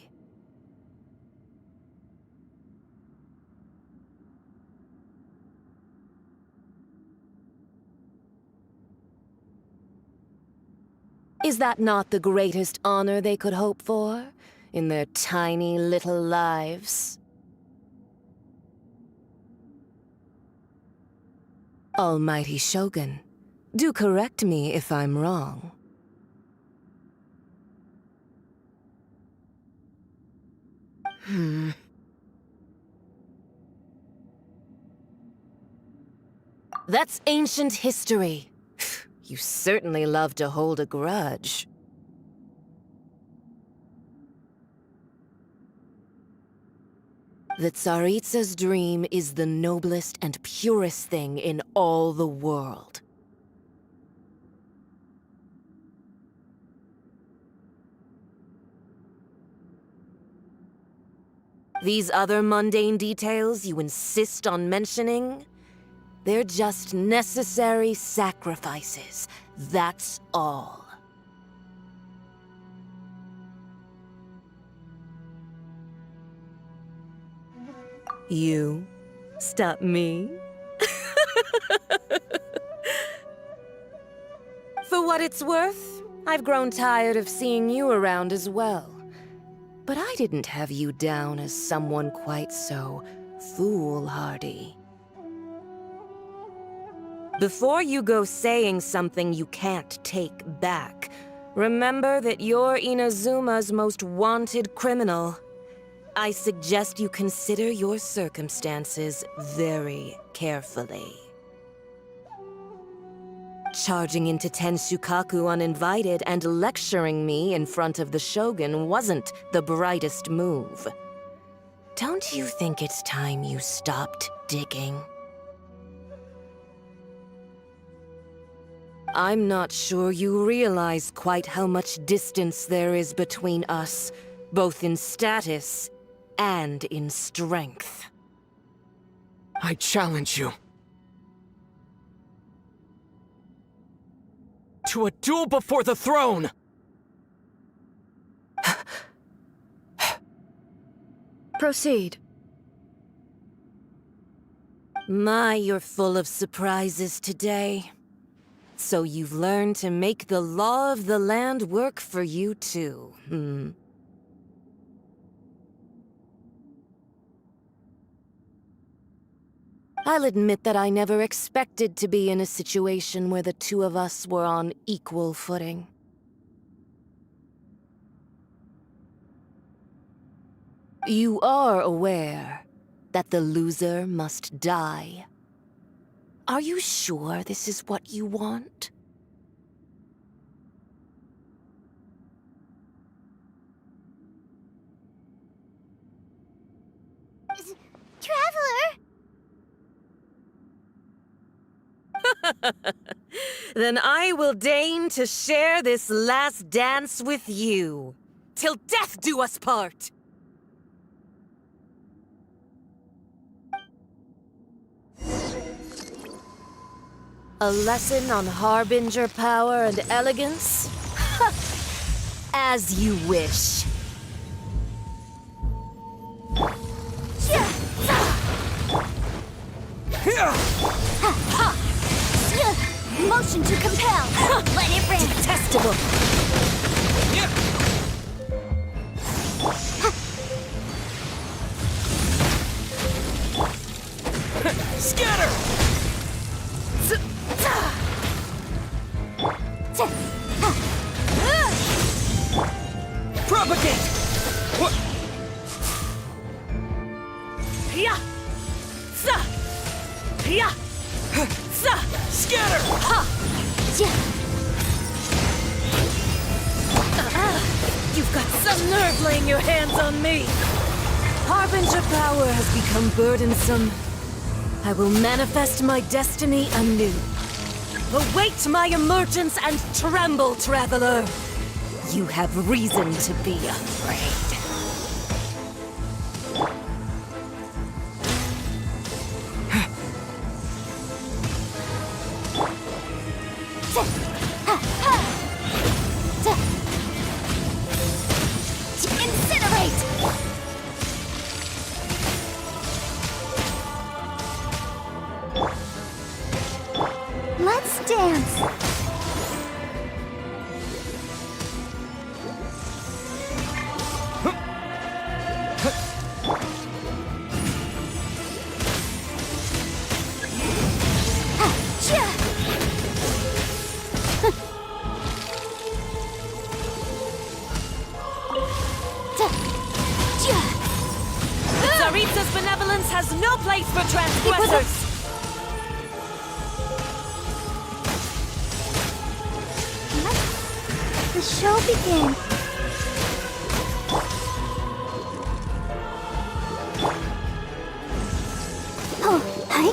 Speaker 5: Is that not the greatest honor they could hope for, in their tiny little lives? Almighty Shogun, do correct me if I'm wrong. That's ancient history. You certainly love to hold a grudge. The Tsaritsa's dream is the noblest and purest thing in all the world. These other mundane details you insist on mentioning? They're just necessary sacrifices, that's all. You stop me? For what it's worth, I've grown tired of seeing you around as well. But I didn't have you down as someone quite so foolhardy. Before you go saying something you can't take back, remember that you're Inazuma's most wanted criminal. I suggest you consider your circumstances very carefully. Charging into Tenshukaku uninvited and lecturing me in front of the Shogun wasn't the brightest move. Don't you think it's time you stopped digging? I'm not sure you realize quite how much distance there is between us, both in status and in strength.
Speaker 10: I challenge you to a duel before the throne!
Speaker 12: Proceed.
Speaker 5: My, you're full of surprises today. So you've learned to make the law of the land work for you too, hmm? I'll admit that I never expected to be in a situation where the two of us were on equal footing. You are aware that the loser must die. Are you sure this is what you want?
Speaker 1: Traveler!
Speaker 5: Then I will deign to share this last dance with you. Till death do us part! A lesson on Harbinger power and elegance? As you wish.
Speaker 1: Motion to compel! Let it rip!
Speaker 5: Detestable!
Speaker 10: Scatter! Propagate! What?
Speaker 5: Yeah! Sa! Yeah! Sa!
Speaker 10: Scatter!
Speaker 5: Ha! You've got some nerve laying your hands on me! Harbinger power has become burdensome. I will manifest my destiny anew. Await my emergence and tremble, traveler! You have reason to be afraid.
Speaker 1: Incinerate! Let's dance!
Speaker 5: Tsaritsa's benevolence has no place for transgressors!
Speaker 1: Let the show begin. Oh, hi.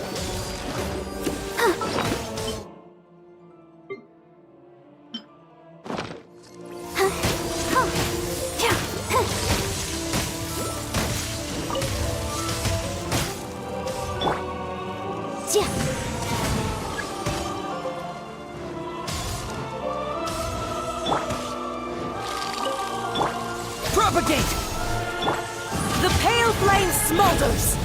Speaker 10: Propagate!
Speaker 5: The pale flame smolders!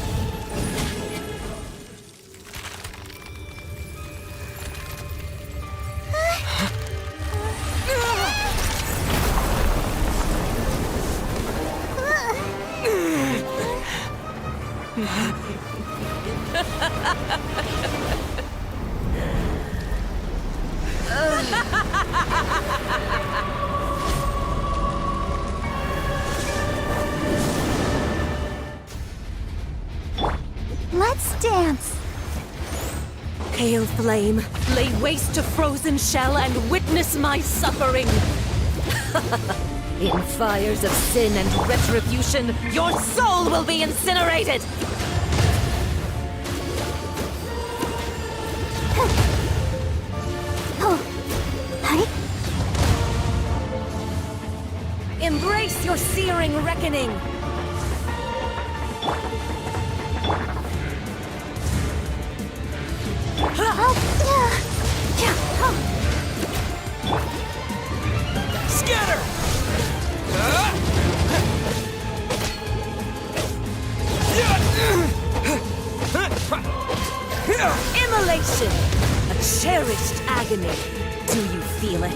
Speaker 1: Let's dance.
Speaker 5: Pale flame, lay waste to frozen shell and witness my suffering! In fires of sin and retribution, your soul will be incinerated!
Speaker 1: Oh, hi.
Speaker 5: Embrace your searing reckoning!
Speaker 10: Scatter!
Speaker 5: reckoning. Do you feel it?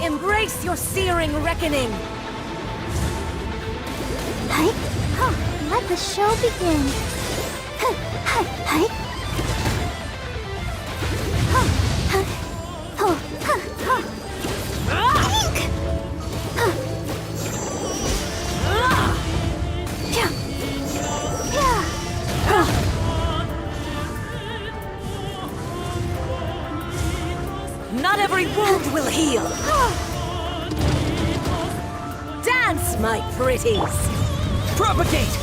Speaker 5: Embrace your searing reckoning!
Speaker 1: Let the show begin.
Speaker 5: Not every wound will heal! Dance, my pretties!
Speaker 10: Propagate!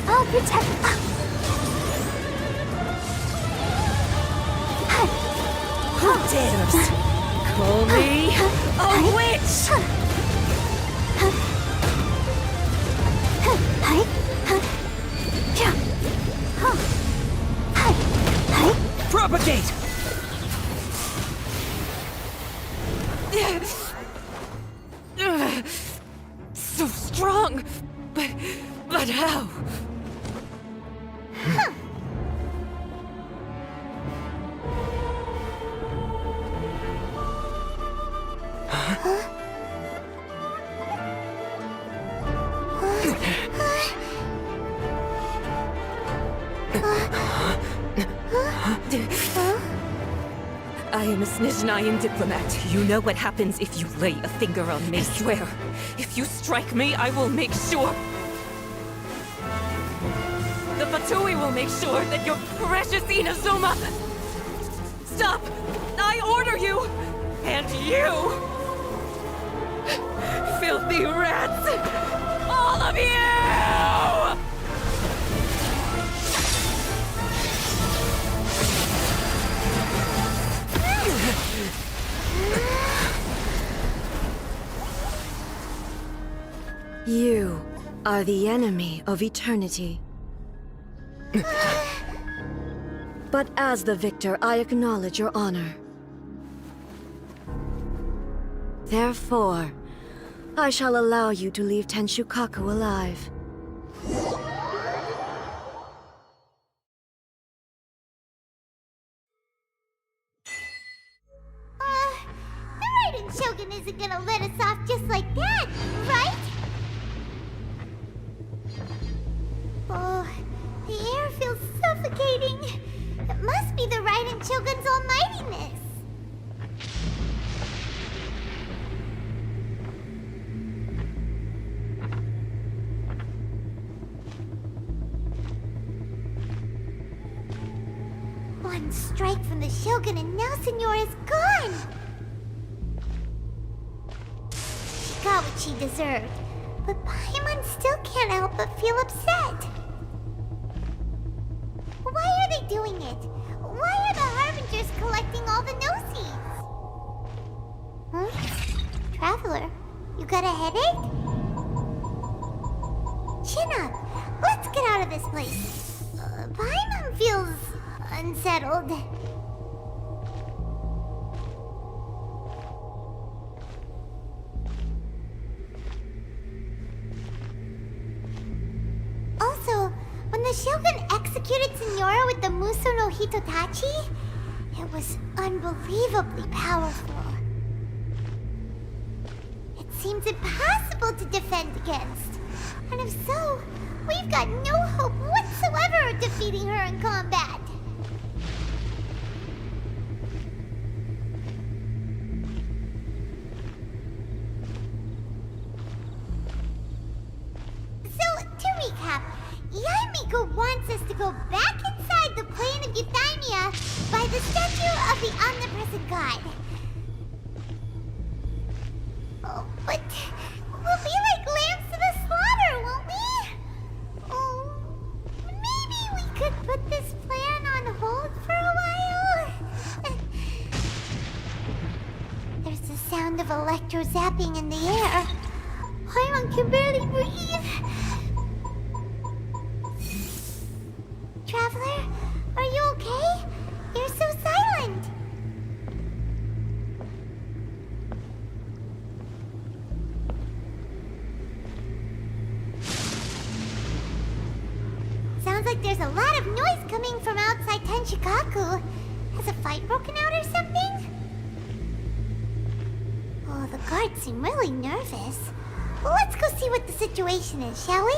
Speaker 1: I'll protect.
Speaker 5: Who dares call me a witch?
Speaker 10: Propagate!
Speaker 5: So strong, but how? I am a Snezhnayan diplomat. You know what happens if you lay a finger on me. I swear, if you strike me, I will make sure. The Fatui will make sure that your precious Inazuma... Stop! I order you! And you! Filthy rats! All of you!
Speaker 12: You are the enemy of eternity. But as the victor, I acknowledge your honor. Therefore, I shall allow you to leave Tenshukaku alive.
Speaker 1: The Raiden Shogun isn't gonna let us off just like that, right? Oh, the air feels suffocating. It must be the Raiden Shogun's almightiness. One strike from the Shogun and now Senora's gone! She got what she deserved, but Paimon still can't help but feel upset. Why are they doing it? Why are the Harbingers collecting all the no-seeds? Huh? Traveler, you got a headache? Chin up. Let's get out of this place. Paimon feels unsettled. Also, when the Shogun executed Senora with the Muso no Hitotachi, it was unbelievably powerful. It seems impossible to defend against. And if so, we've got no hope whatsoever of defeating her in combat. So, to recap, Yaimiko wants us to go back inside the plane of Euthymia by the statue of the omnipresent god. Oh, but we'll be like lambs to the slaughter, won't we? Oh, maybe we could put this plan on hold for a while? There's the sound of electro zapping in the air. Paimon can barely breathe. Traveler, are you okay? You're so silent. Sounds like there's a lot of noise coming from outside Tenshikaku. Has a fight broken out or something? Oh, the guards seem really nervous. Well, let's go see what the situation is, shall we?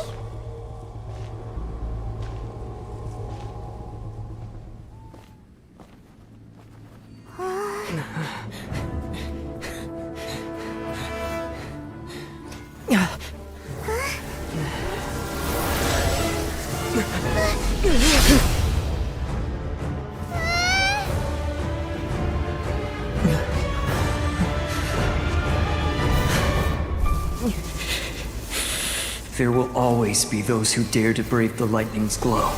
Speaker 13: There will always be those who dare to brave the lightning's glow.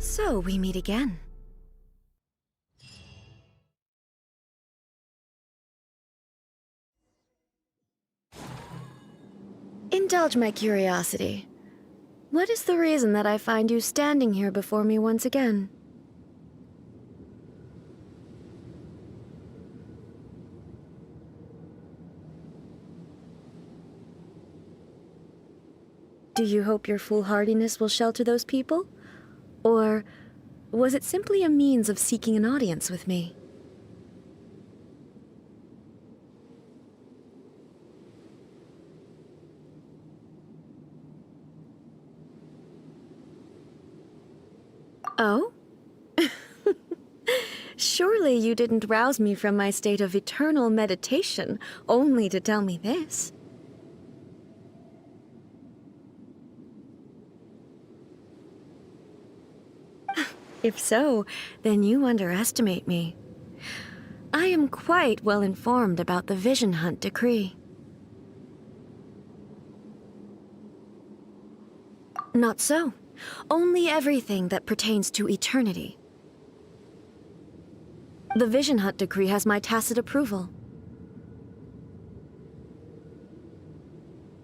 Speaker 12: So we meet again. Indulge my curiosity. What is the reason that I find you standing here before me once again? Do you hope your foolhardiness will shelter those people? Or was it simply a means of seeking an audience with me? Oh? Surely you didn't rouse me from my state of eternal meditation only to tell me this. If so, then you underestimate me. I am quite well informed about the Vision Hunt decree. Not so. Only everything that pertains to eternity. The Vision Hunt decree has my tacit approval.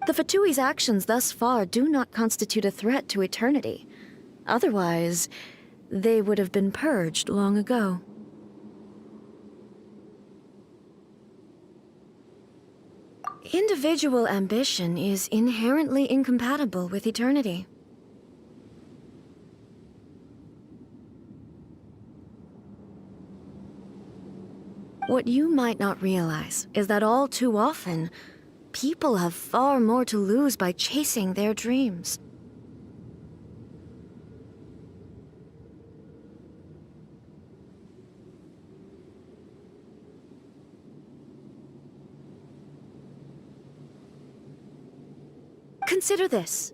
Speaker 12: The Fatui's actions thus far do not constitute a threat to eternity. Otherwise, they would have been purged long ago. Individual ambition is inherently incompatible with eternity. What you might not realize is that all too often, people have far more to lose by chasing their dreams. Consider this.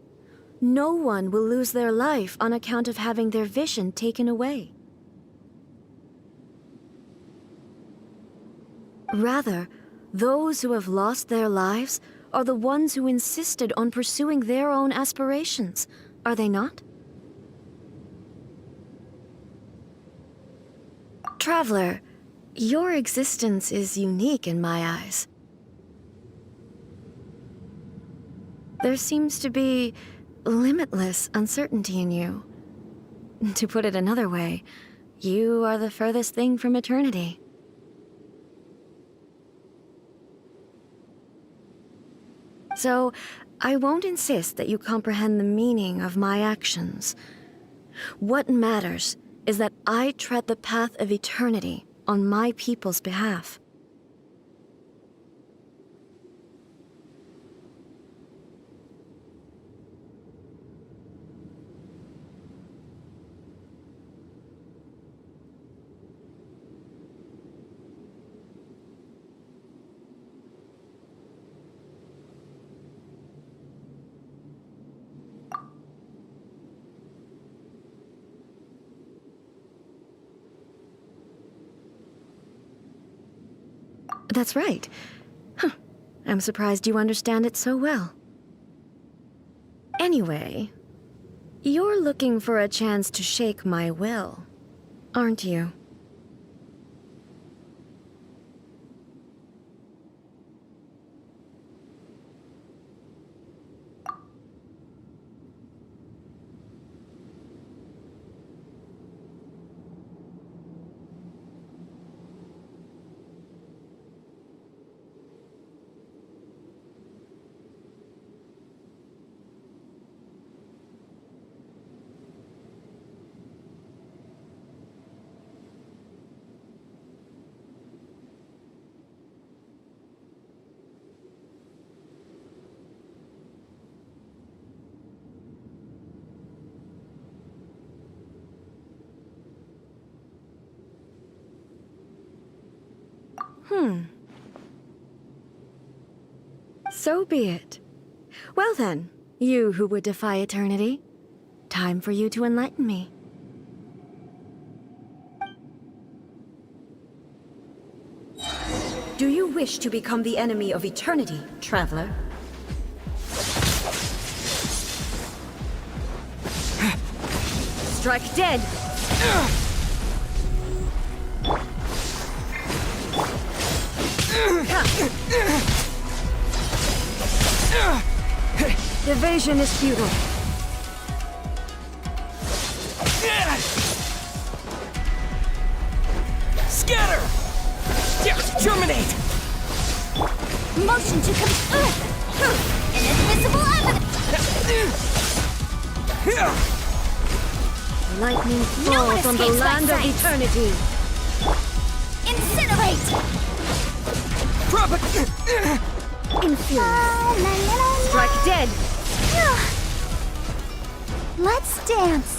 Speaker 12: No one will lose their life on account of having their vision taken away. Rather, those who have lost their lives are the ones who insisted on pursuing their own aspirations, are they not? Traveler, your existence is unique in my eyes. There seems to be limitless uncertainty in you. To put it another way, you are the furthest thing from eternity. So, I won't insist that you comprehend the meaning of my actions. What matters is that I tread the path of eternity on my people's behalf. That's right. Huh. I'm surprised you understand it so well. Anyway, you're looking for a chance to shake my will, aren't you? So be it. Well then, you who would defy eternity, time for you to enlighten me.
Speaker 14: Do you wish to become the enemy of eternity, traveler?
Speaker 12: Strike dead! Evasion is futile.
Speaker 10: Scatter! Germinate!
Speaker 1: Motion to invisible evidence!
Speaker 12: Lightning falls on the land of eternity.
Speaker 1: Incinerate!
Speaker 12: Infuriate. Strike dead!
Speaker 1: Let's dance!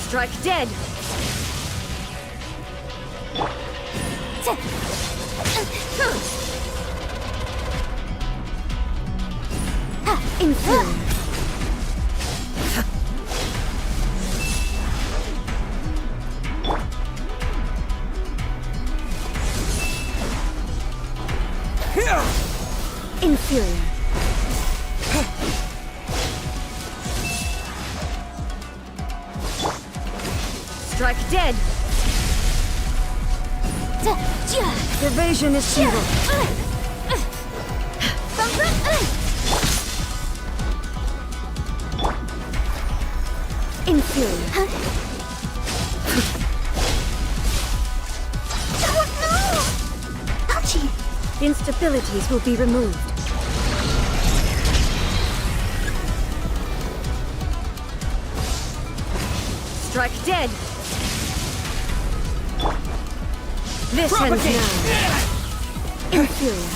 Speaker 12: Strike dead! Infuriate. Infuriate. Strike dead! Evasion is futile. Inferior.
Speaker 1: Ouchie!
Speaker 12: Instabilities will be removed. Strike dead! This ends now. Inferior.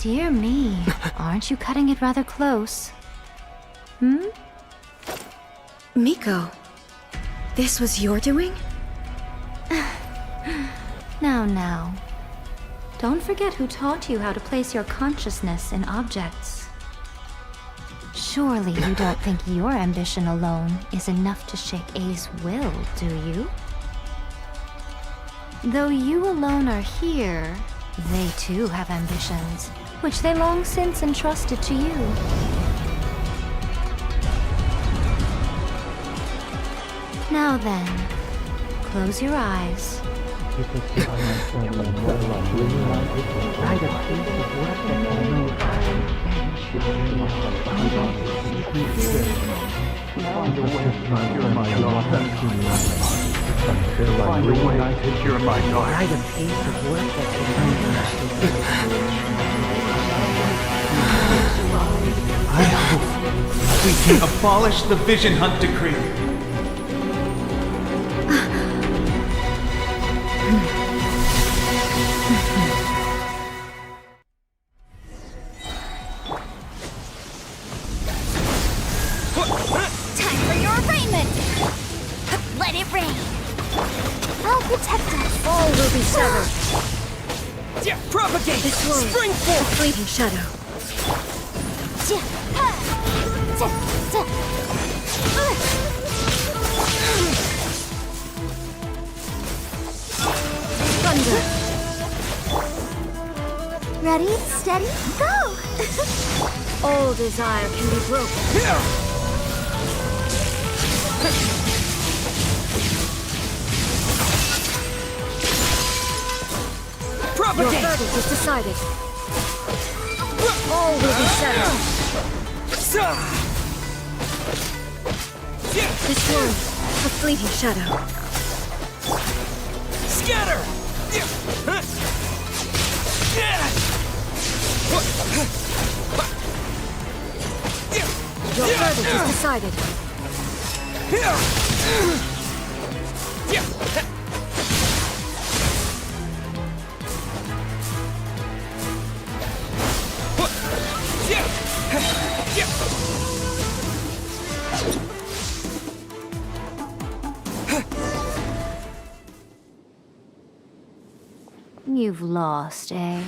Speaker 3: Dear me, aren't you cutting it rather close?
Speaker 12: Miko, this was your doing?
Speaker 3: Now. Don't forget who taught you how to place your consciousness in objects. Surely you don't think your ambition alone is enough to shake A's will, do you? Though you alone are here, they too have ambitions, which they long since entrusted to you. Now then, close your eyes.
Speaker 15: I hope we can abolish the Vision Hunt Decree.
Speaker 2: Time for your arraignment! Let it rain!
Speaker 1: I'll protect us.
Speaker 12: All will be severed.
Speaker 10: Propagate!
Speaker 12: This world,
Speaker 10: Spring
Speaker 12: a
Speaker 10: forth!
Speaker 12: fleeting shadow. Thunder.
Speaker 1: Ready, steady, go!
Speaker 12: All desire can be broken. Your verdict is decided. All will be settled. This world, a fleeting shadow.
Speaker 10: Scatter!
Speaker 12: Your verdict is decided.
Speaker 3: You've lost, eh?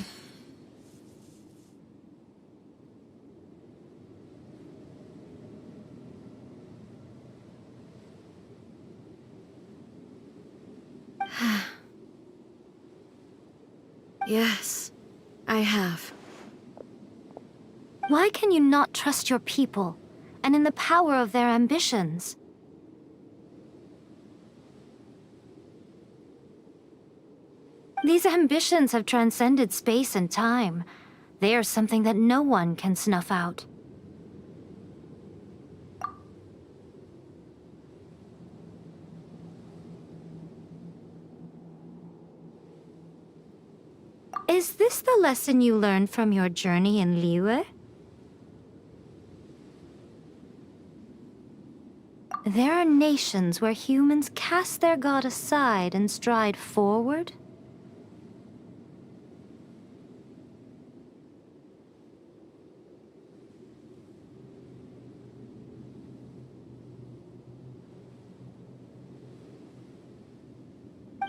Speaker 12: Yes, I have.
Speaker 3: Why can you not trust your people, and in the power of their ambitions? These ambitions have transcended space and time. They are something that no one can snuff out. Is this the lesson you learned from your journey in Liyue? There are nations where humans cast their god aside and stride forward?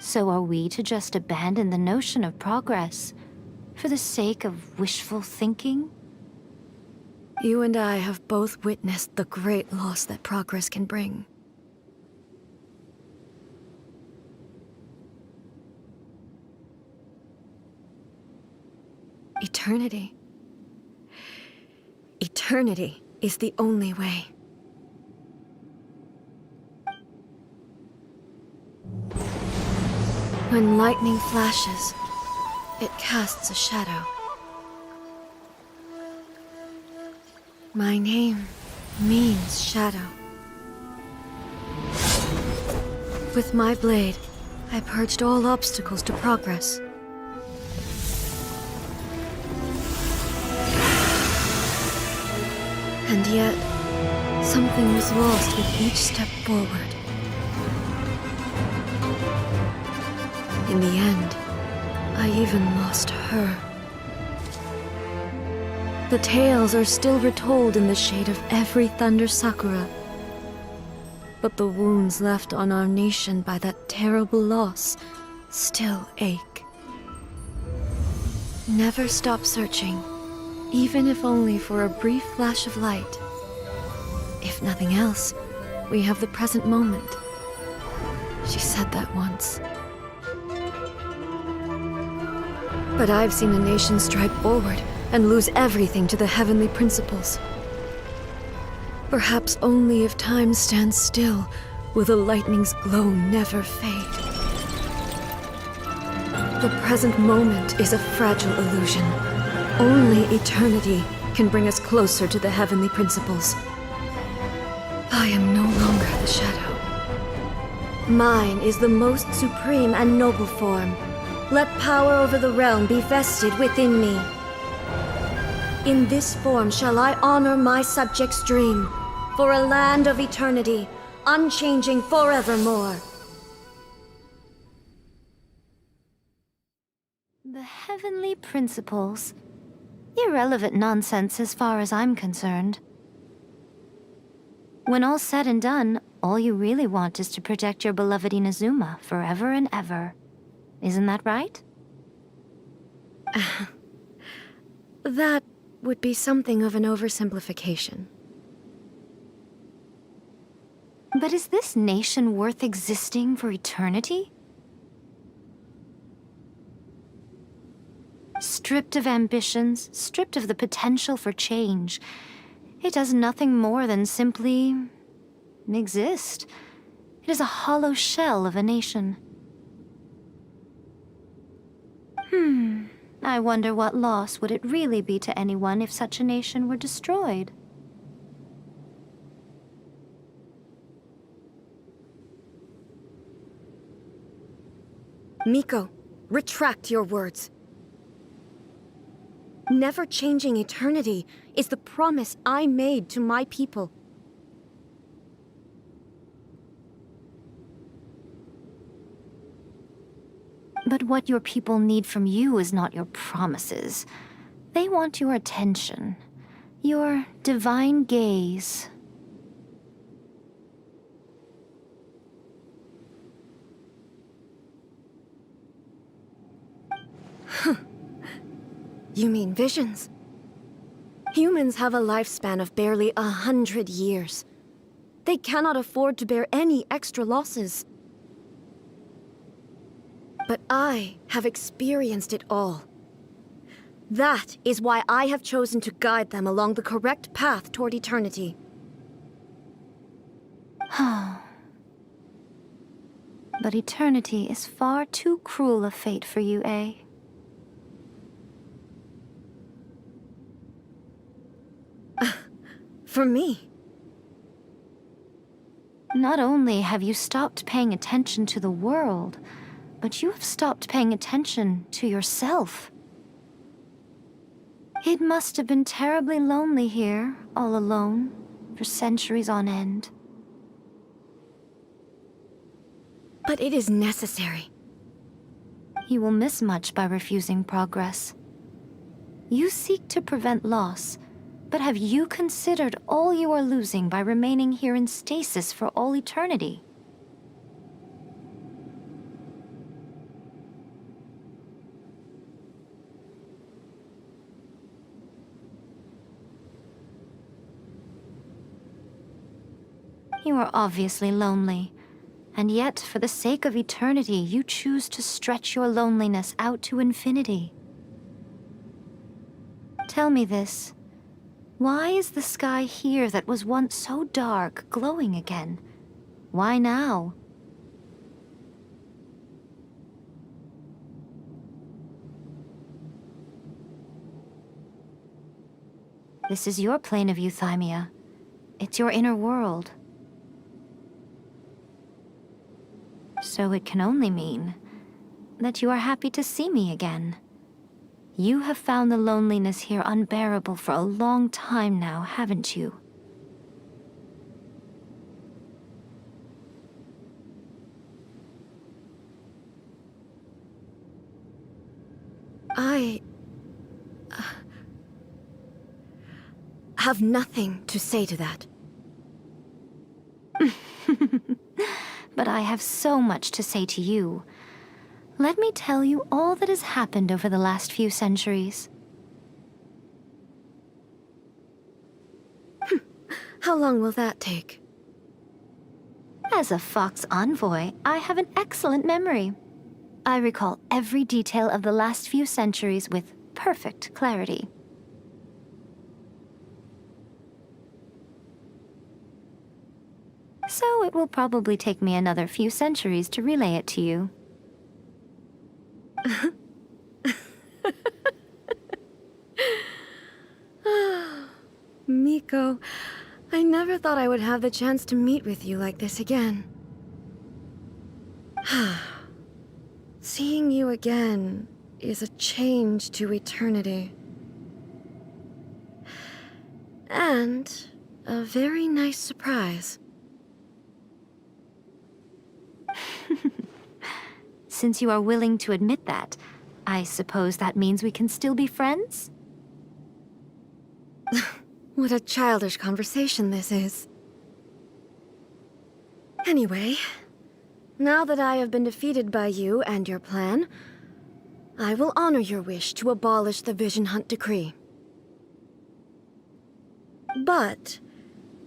Speaker 3: So are we to just abandon the notion of progress for the sake of wishful thinking?
Speaker 12: You and I have both witnessed the great loss that progress can bring. Eternity. Eternity is the only way. When lightning flashes, it casts a shadow. My name means shadow. With my blade, I purged all obstacles to progress. And yet, something was lost with each step forward. In the end, I even lost her. The tales are still retold in the shade of every thunder sakura. But the wounds left on our nation by that terrible loss still ache. Never stop searching, even if only for a brief flash of light. If nothing else, we have the present moment. She said that once. But I've seen a nation stride forward and lose everything to the heavenly principles. Perhaps only if time stands still will the lightning's glow never fade. The present moment is a fragile illusion. Only eternity can bring us closer to the heavenly principles. I am no longer the shadow. Mine is the most supreme and noble form. Let power over the realm be vested within me. In this form shall I honor my subjects' dream, for a land of eternity, unchanging forevermore.
Speaker 3: The heavenly principles. Irrelevant nonsense as far as I'm concerned. When all's said and done, all you really want is to protect your beloved Inazuma forever and ever. Isn't that right?
Speaker 12: That would be something of an oversimplification.
Speaker 3: But is this nation worth existing for eternity? Stripped of ambitions, stripped of the potential for change, it does nothing more than simply exist. It is a hollow shell of a nation. I wonder what loss would it really be to anyone if such a nation were destroyed?
Speaker 12: Miko, retract your words. Never changing eternity is the promise I made to my people.
Speaker 3: But what your people need from you is not your promises. They want your attention, your divine gaze.
Speaker 12: You mean visions? Humans have a lifespan of barely 100 years. They cannot afford to bear any extra losses. But I have experienced it all. That is why I have chosen to guide them along the correct path toward eternity.
Speaker 3: But eternity is far too cruel a fate for you, eh?
Speaker 12: For me?
Speaker 3: Not only have you stopped paying attention to the world, but you have stopped paying attention to yourself. It must have been terribly lonely here, all alone, for centuries on end.
Speaker 12: But it is necessary.
Speaker 3: You will miss much by refusing progress. You seek to prevent loss, but have you considered all you are losing by remaining here in stasis for all eternity? You are obviously lonely, and yet for the sake of eternity, you choose to stretch your loneliness out to infinity. Tell me this. Why is the sky here that was once so dark glowing again? Why now? This is your plane of euthymia. It's your inner world. So it can only mean that you are happy to see me again. You have found the loneliness here unbearable for a long time now, haven't you?
Speaker 12: have nothing to say to that.
Speaker 3: But I have so much to say to you. Let me tell you all that has happened over the last few centuries.
Speaker 12: How long will that take?
Speaker 3: As a Fox envoy, I have an excellent memory. I recall every detail of the last few centuries with perfect clarity. So it will probably take me another few centuries to relay it to you.
Speaker 12: Miko, I never thought I would have the chance to meet with you like this again. Seeing you again is a change to eternity. And a very nice surprise.
Speaker 3: Since you are willing to admit that, I suppose that means we can still be friends?
Speaker 12: What a childish conversation this is. Anyway, now that I have been defeated by you and your plan, I will honor your wish to abolish the Vision Hunt Decree. But,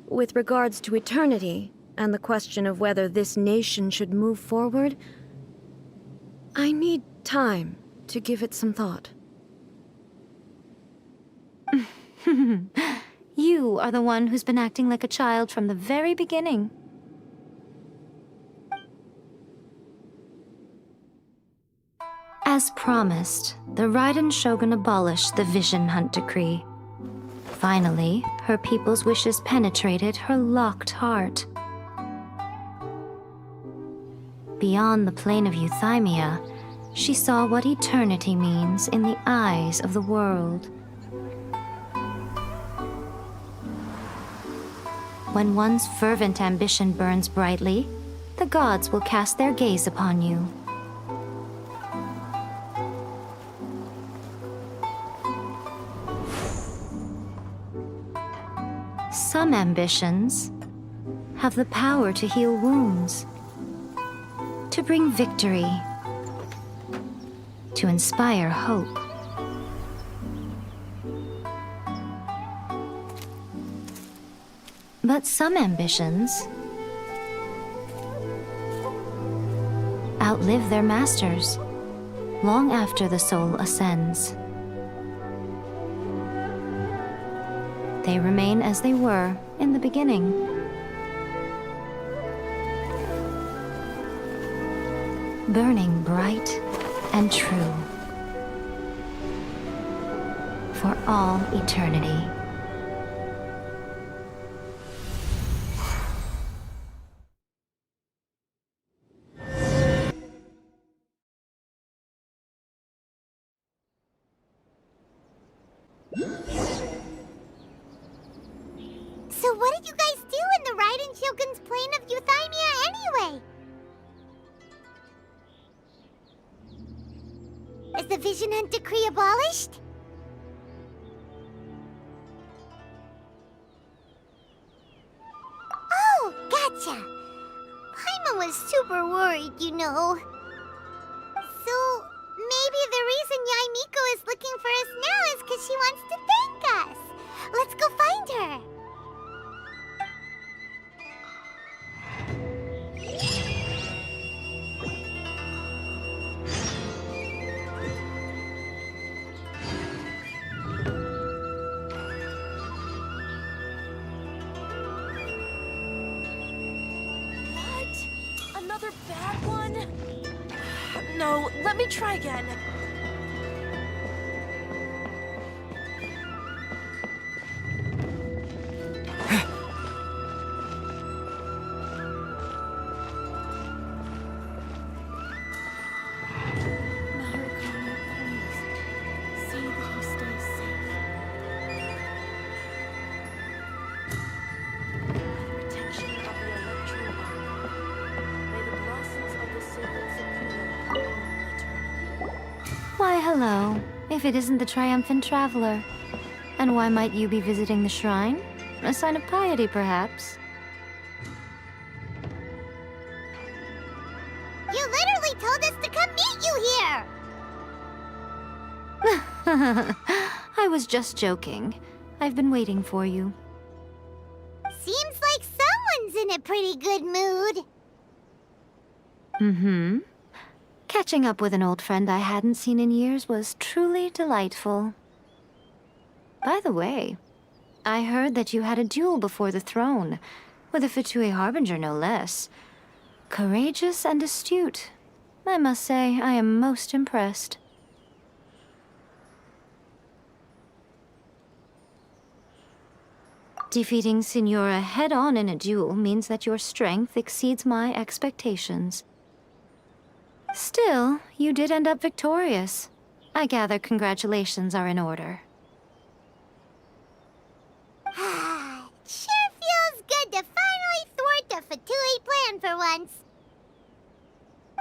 Speaker 12: with regards to eternity, and the question of whether this nation should move forward, I need time to give it some thought.
Speaker 3: You are the one who's been acting like a child from the very beginning. As promised, the Raiden Shogun abolished the Vision Hunt Decree. Finally, her people's wishes penetrated her locked heart. Beyond the plane of Euthymia, she saw what eternity means in the eyes of the world. When one's fervent ambition burns brightly, the gods will cast their gaze upon you. Some ambitions have the power to heal wounds, to bring victory, to inspire hope. But some ambitions outlive their masters long after the soul ascends. They remain as they were in the beginning. Burning bright and true for all eternity.
Speaker 1: So what did you guys do in the Raiden Shogun's plane of Euthymia anyway? Is the Vision Hunt Decree abolished? Oh, gotcha. Paimon was super worried, you know. So, maybe the reason Yaimiko is looking for us now is because she wants to thank us. Let's go find her.
Speaker 16: Another bad one? No, let me try again.
Speaker 3: Why, hello, if it isn't the triumphant traveler. And why might you be visiting the shrine? A sign of piety, perhaps?
Speaker 1: You literally told us to come meet you here!
Speaker 3: I was just joking. I've been waiting for you.
Speaker 1: Seems like someone's in a pretty good mood.
Speaker 3: Mm-hmm. Catching up with an old friend I hadn't seen in years was truly delightful. By the way, I heard that you had a duel before the throne, with a Fatui Harbinger no less. Courageous and astute. I must say, I am most impressed. Defeating Signora head-on in a duel means that your strength exceeds my expectations. Still, you did end up victorious. I gather congratulations are in order.
Speaker 1: Sure feels good to finally thwart the Fatui plan for once.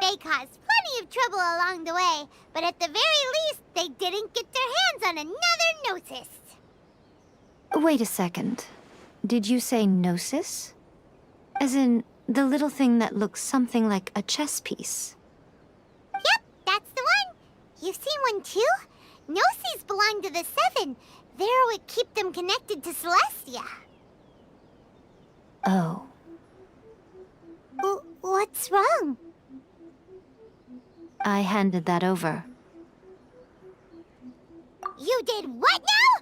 Speaker 1: They caused plenty of trouble along the way, but at the very least, they didn't get their hands on another Gnosis.
Speaker 3: Wait a second. Did you say Gnosis? As in, the little thing that looks something like a chess piece?
Speaker 1: Yep, that's the one. You've seen one too? Gnosis belong to the Seven. They're what keep them connected to Celestia.
Speaker 3: Oh.
Speaker 1: What's wrong?
Speaker 3: I handed that over.
Speaker 1: You did what now?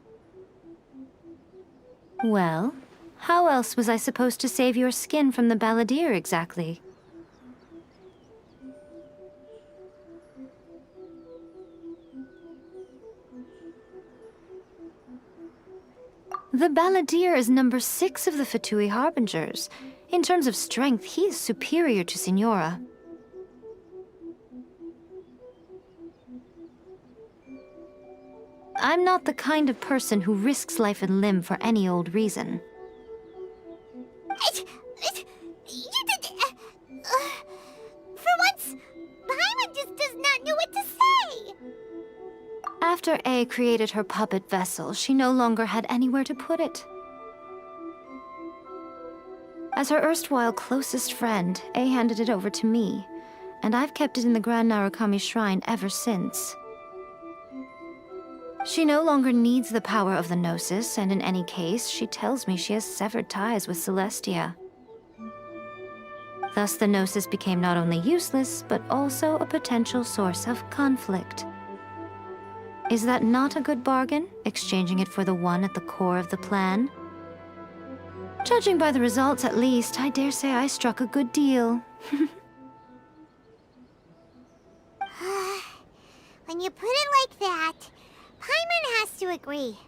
Speaker 3: Well, how else was I supposed to save your skin from the balladeer exactly? The balladeer is number 6 of the Fatui Harbingers. In terms of strength, he is superior to Signora. I'm not the kind of person who risks life and limb for any old reason.
Speaker 1: You did... for once, Paimon just does not know what to say!
Speaker 3: After A created her puppet vessel, she no longer had anywhere to put it. As her erstwhile closest friend, A handed it over to me, and I've kept it in the Grand Narukami Shrine ever since. She no longer needs the power of the Gnosis, and in any case, she tells me she has severed ties with Celestia. Thus, the Gnosis became not only useless, but also a potential source of conflict. Is that not a good bargain, exchanging it for the one at the core of the plan? Judging by the results, at least, I dare say I struck a good deal.
Speaker 1: When you put it like that, Paimon has to agree.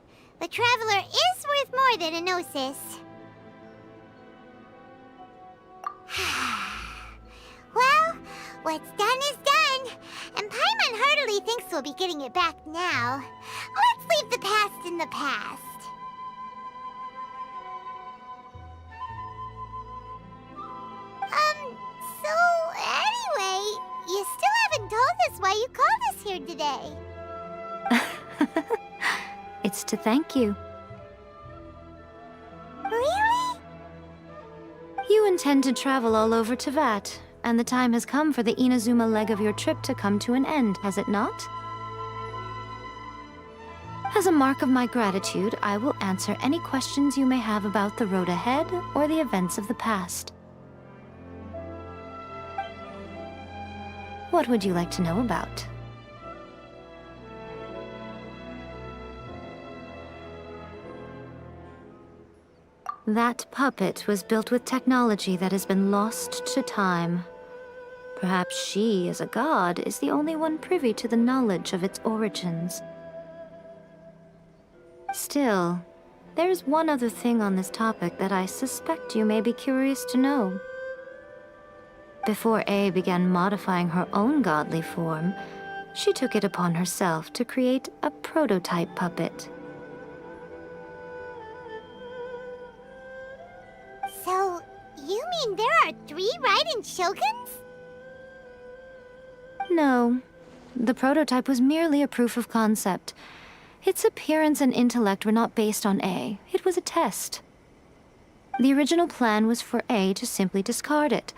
Speaker 1: The Traveler is worth more than a Gnosis. Well, what's done is done, and Paimon heartily thinks we'll be getting it back now. Let's leave the past in the past. So anyway, you still haven't told us why you called us here today.
Speaker 3: It's to thank you.
Speaker 1: Really?
Speaker 3: You intend to travel all over Teyvat, and the time has come for the Inazuma leg of your trip to come to an end, has it not? As a mark of my gratitude, I will answer any questions you may have about the road ahead or the events of the past. What would you like to know about? That puppet was built with technology that has been lost to time. Perhaps she, as a god, is the only one privy to the knowledge of its origins. Still, there's one other thing on this topic that I suspect you may be curious to know. Before A began modifying her own godly form, she took it upon herself to create a prototype puppet.
Speaker 1: So, you mean there are 3 Raiden Shoguns?
Speaker 3: No. The prototype was merely a proof of concept. Its appearance and intellect were not based on A. It was a test. The original plan was for A to simply discard it.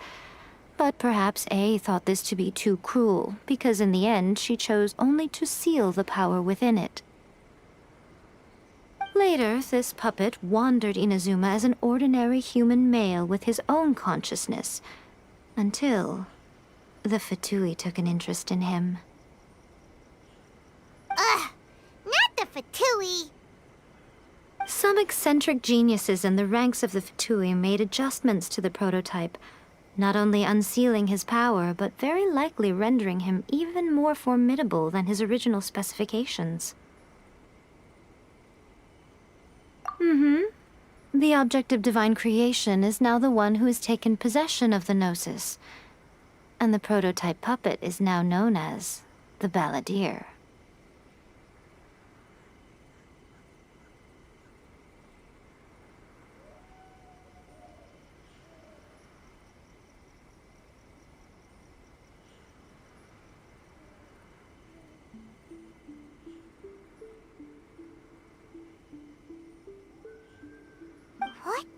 Speaker 3: But perhaps A thought this to be too cruel, because in the end she chose only to seal the power within it. Later, this puppet wandered Inazuma as an ordinary human male with his own consciousness, until the Fatui took an interest in him.
Speaker 1: Ugh! Not the Fatui!
Speaker 3: Some eccentric geniuses in the ranks of the Fatui made adjustments to the prototype, not only unsealing his power, but very likely rendering him even more formidable than his original specifications. The object of divine creation is now the one who has taken possession of the Gnosis, and the prototype puppet is now known as the Balladeer.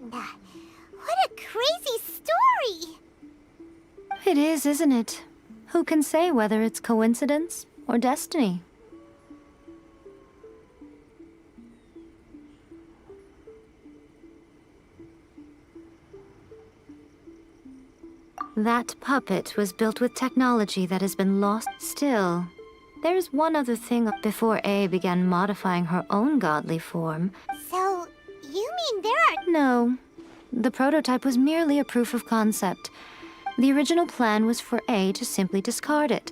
Speaker 1: What a crazy story!
Speaker 3: It is, isn't it? Who can say whether it's coincidence or destiny? That puppet was built with technology that has been lost. Still, there's one other thing. Before A began modifying her own godly form.
Speaker 1: So, you mean there are...
Speaker 3: No. The prototype was merely a proof of concept. The original plan was for A to simply discard it.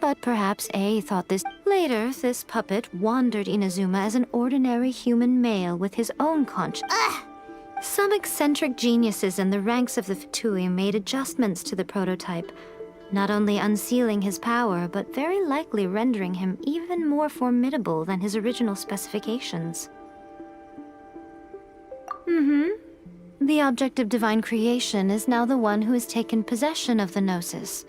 Speaker 3: But perhaps A thought this... Later, this puppet wandered Inazuma as an ordinary human male with his own conscience. Some eccentric geniuses in the ranks of the Fatui made adjustments to the prototype, not only unsealing his power, but very likely rendering him even more formidable than his original specifications. The object of divine creation is now the one who has taken possession of the Gnosis,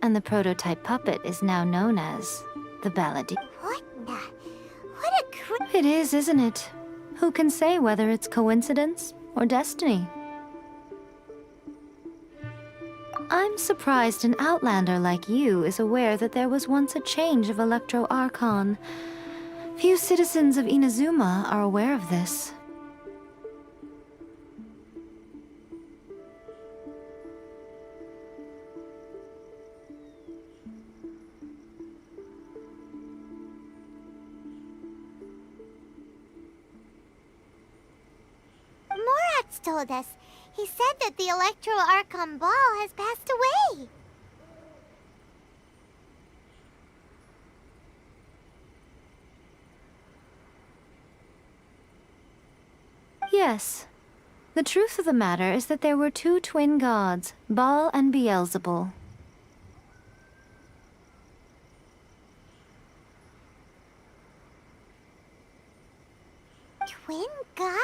Speaker 3: and the prototype puppet is now known as the Balladeer.
Speaker 1: What a
Speaker 3: It is, isn't it? Who can say whether it's coincidence or destiny? I'm surprised an outlander like you is aware that there was once a change of Electro Archon. Few citizens of Inazuma are aware of this.
Speaker 1: Morat's told us. He said that the Electro Archon Ball has passed away.
Speaker 3: Yes. The truth of the matter is that there were two twin gods, Baal and Beelzebul.
Speaker 1: Twin gods?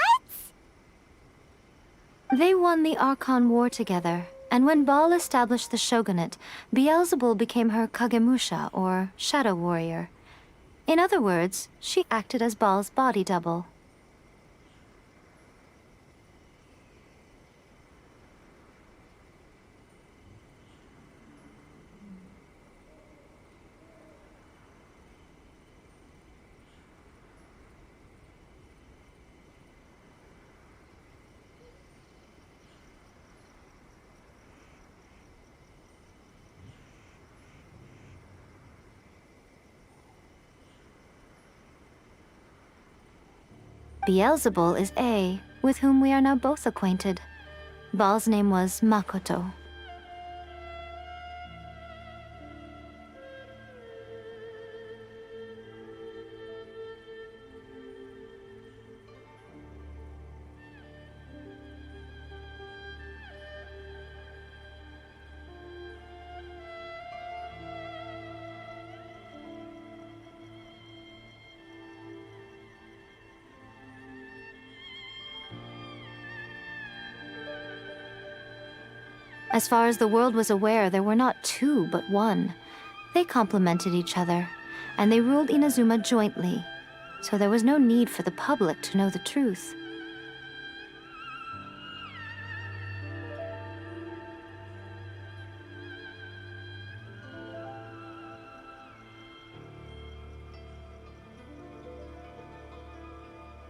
Speaker 3: They won the Archon War together, and when Baal established the shogunate, Beelzebul became her Kagemusha, or shadow warrior. In other words, she acted as Baal's body double. Beelzebul is A, with whom we are now both acquainted. Baal's name was Makoto. As far as the world was aware, there were not two, but one. They complemented each other, and they ruled Inazuma jointly, so there was no need for the public to know the truth.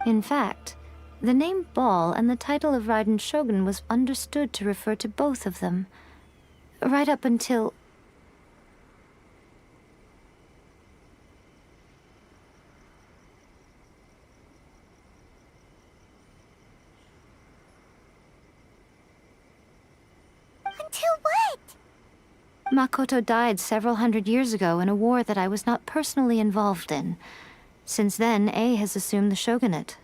Speaker 3: In fact, the name Ball and the title of Raiden Shogun was understood to refer to both of them, right up until...
Speaker 1: Until what?
Speaker 3: Makoto died several hundred years ago in a war that I was not personally involved in. Since then, A has assumed the shogunate.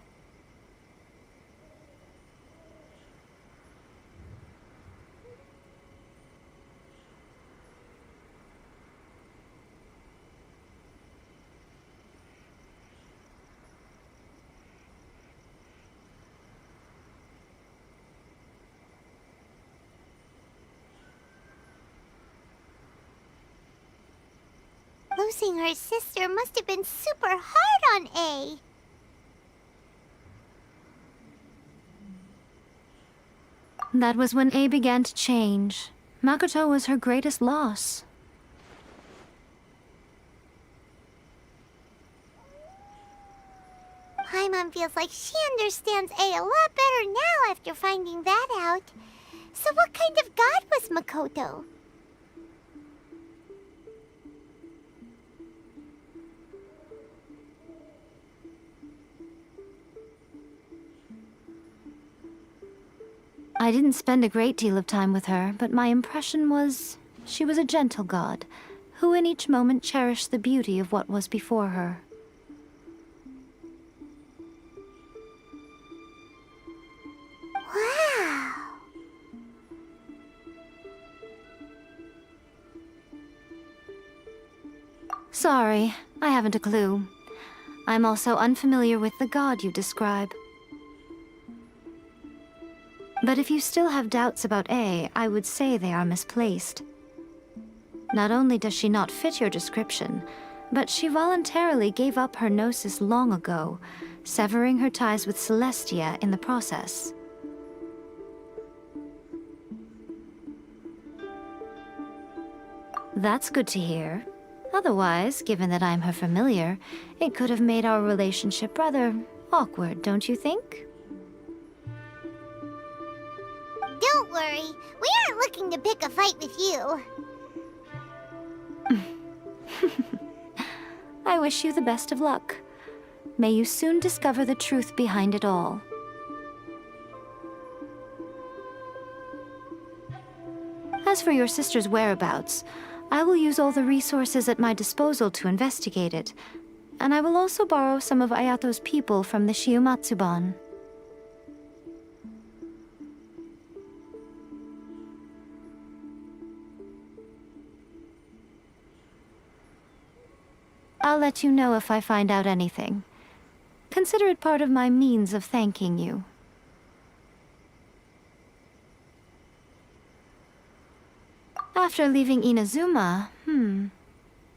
Speaker 1: Losing her sister must have been super hard on A.
Speaker 3: That was when A began to change. Makoto was her greatest loss.
Speaker 1: Paimon feels like she understands A a lot better now after finding that out. So what kind of god was Makoto?
Speaker 3: I didn't spend a great deal of time with her, but my impression was she was a gentle god, who in each moment cherished the beauty of what was before her.
Speaker 1: Wow!
Speaker 3: Sorry, I haven't a clue. I'm also unfamiliar with the god you describe. But if you still have doubts about A, I would say they are misplaced. Not only does she not fit your description, but she voluntarily gave up her gnosis long ago, severing her ties with Celestia in the process. That's good to hear. Otherwise, given that I'm her familiar, it could have made our relationship rather awkward, don't you think?
Speaker 1: Don't worry, we aren't looking to pick a fight with you.
Speaker 3: I wish you the best of luck. May you soon discover the truth behind it all. As for your sister's whereabouts, I will use all the resources at my disposal to investigate it, and I will also borrow some of Ayato's people from the Shiumatsuban. I'll let you know if I find out anything. Consider it part of my means of thanking you. After leaving Inazuma,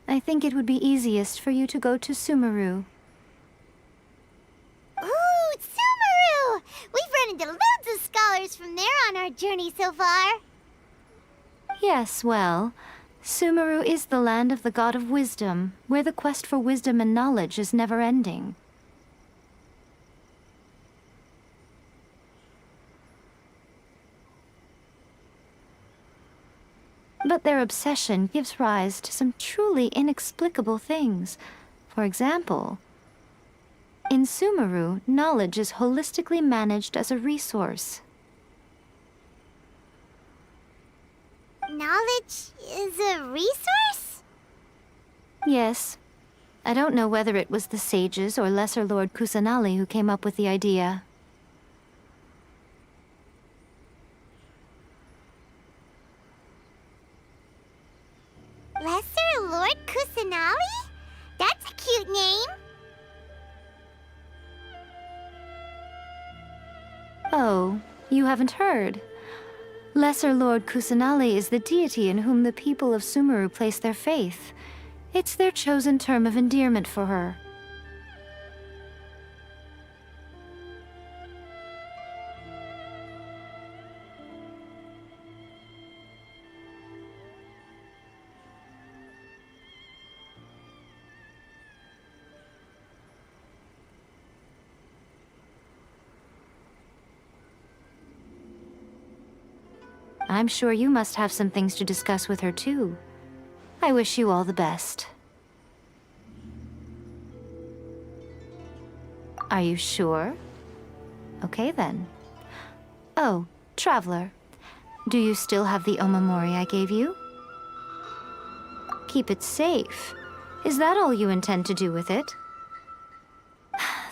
Speaker 3: I think it would be easiest for you to go to Sumeru.
Speaker 1: Ooh, Sumeru! We've run into loads of scholars from there on our journey so far.
Speaker 3: Yes, well, Sumeru is the land of the god of wisdom, where the quest for wisdom and knowledge is never-ending. But their obsession gives rise to some truly inexplicable things. For example, in Sumeru, knowledge is holistically managed as a resource.
Speaker 1: Knowledge is a resource?
Speaker 3: Yes. I don't know whether it was the sages or Lesser Lord Kusanali who came up with the idea.
Speaker 1: Lesser Lord Kusanali? That's a cute name.
Speaker 3: Oh, you haven't heard. Lesser Lord Kusanali is the deity in whom the people of Sumeru place their faith. It's their chosen term of endearment for her. I'm sure you must have some things to discuss with her too. I wish you all the best. Are you sure? Okay then. Oh, Traveler. Do you still have the omamori I gave you? Keep it safe. Is that all you intend to do with it?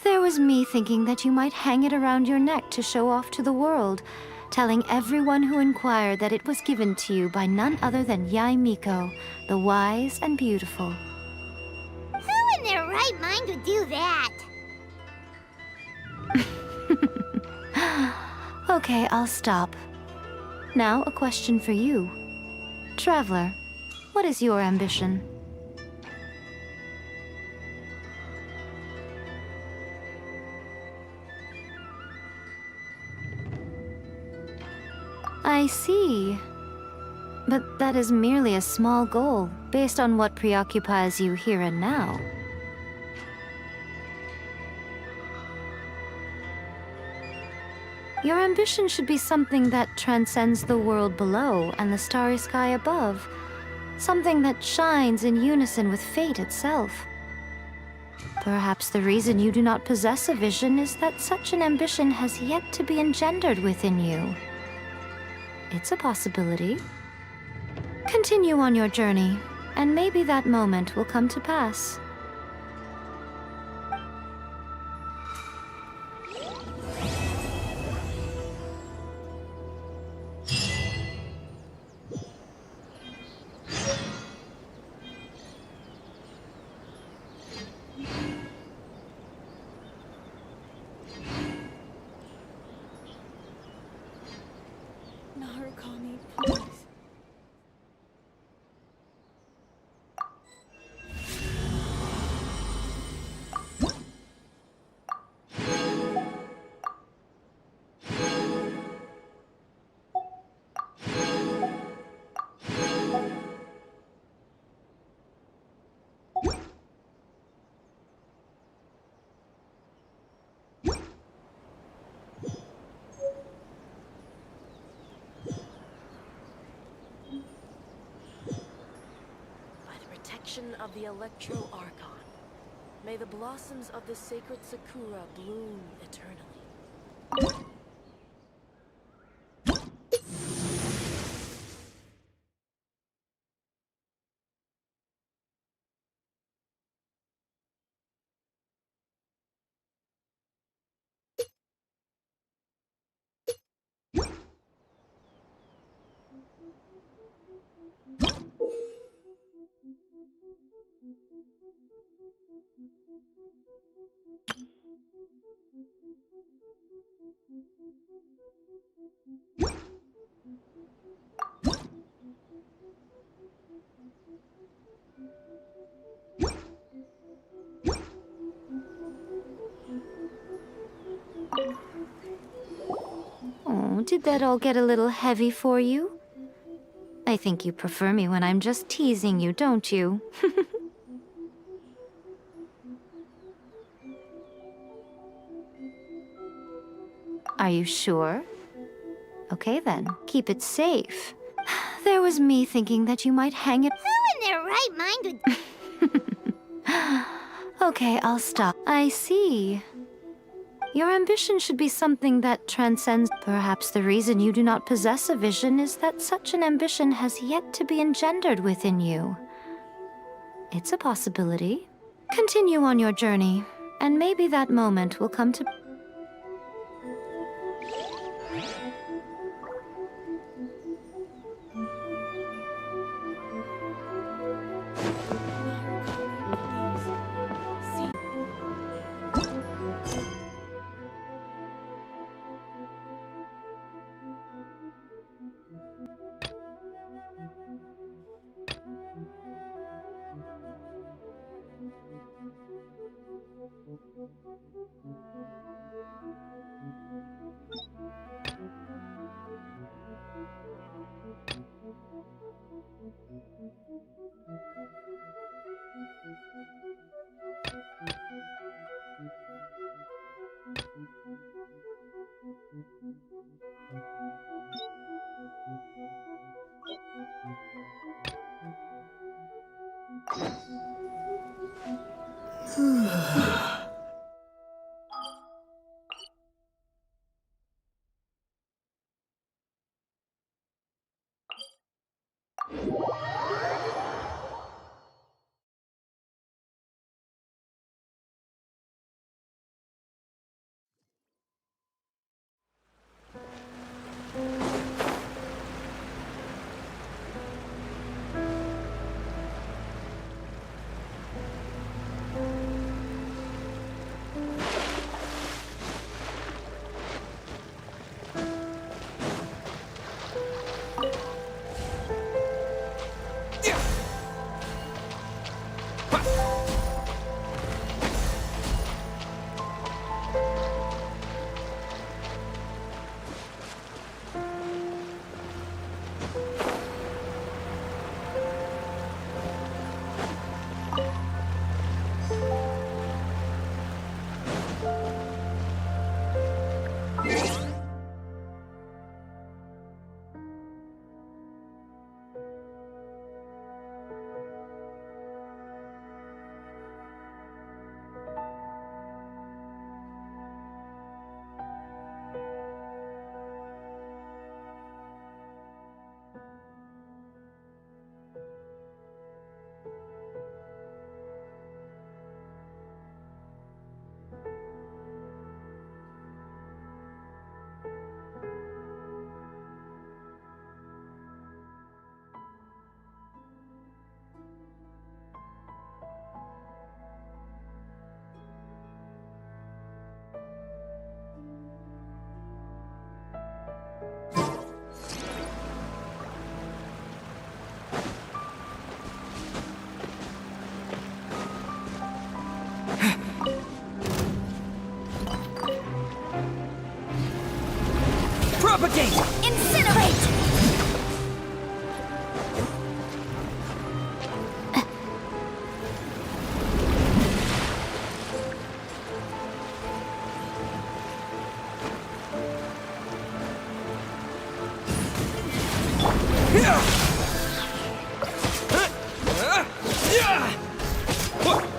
Speaker 3: There was me thinking that you might hang it around your neck to show off to the world, telling everyone who inquired that it was given to you by none other than Yae Miko, the wise and beautiful.
Speaker 1: Who in their right mind would do that?
Speaker 3: Okay, I'll stop. Now, a question for you. Traveler, what is your ambition? I see. But that is merely a small goal, based on what preoccupies you here and now. Your ambition should be something that transcends the world below and the starry sky above. Something that shines in unison with fate itself. Perhaps the reason you do not possess a vision is that such an ambition has yet to be engendered within you. It's a possibility. Continue on your journey, and maybe that moment will come to pass.
Speaker 16: Narukami, please.
Speaker 17: Of the Electro Archon. May the blossoms of the sacred Sakura bloom eternally.
Speaker 3: Oh, did that all get a little heavy for you? I think you prefer me when I'm just teasing you, don't you? Are you sure? Okay then, keep it safe. There was me thinking that you might hang it—
Speaker 1: Who in their right mind would—
Speaker 3: Okay, I'll stop. I see. Your ambition should be something that transcends— Perhaps the reason you do not possess a vision is that such an ambition has yet to be engendered within you. It's a possibility. Continue on your journey, and maybe that moment will come to—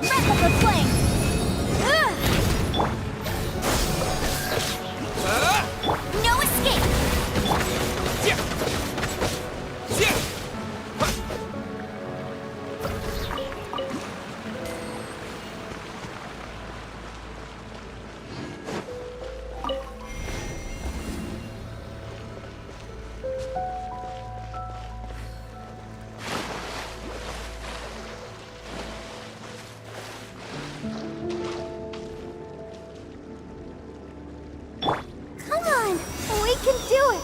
Speaker 2: Breath of the flame! No escape! Come on! We can do it!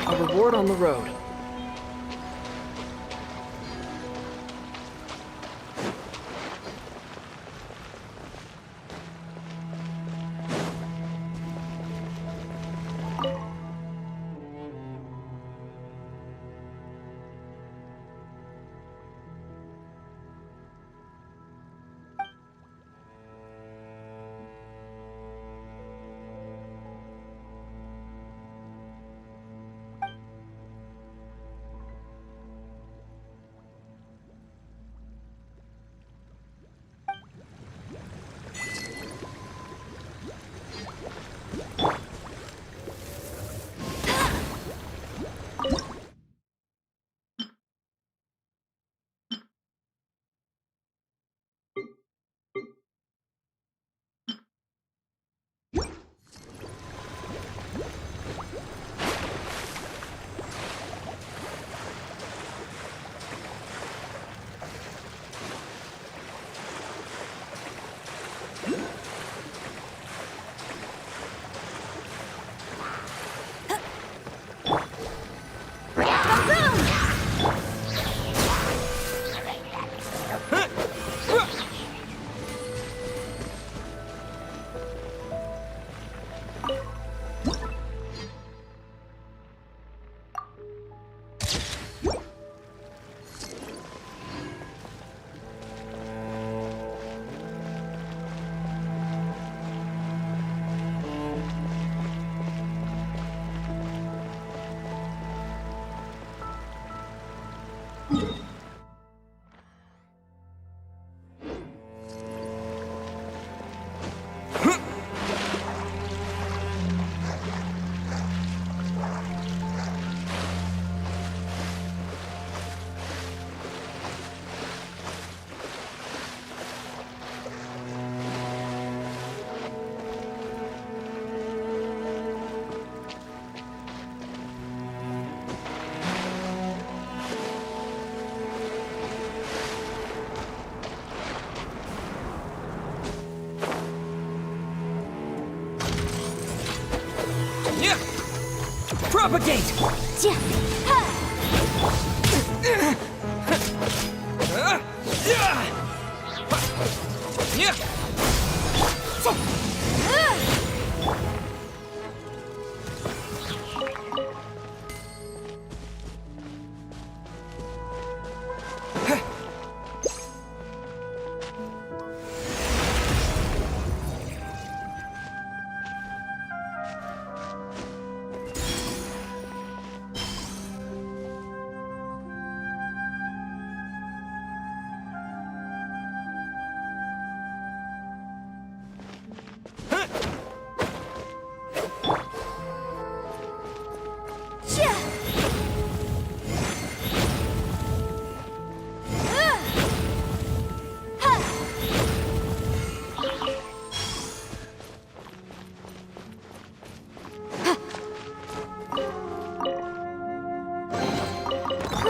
Speaker 13: A reward on the road. Propagate!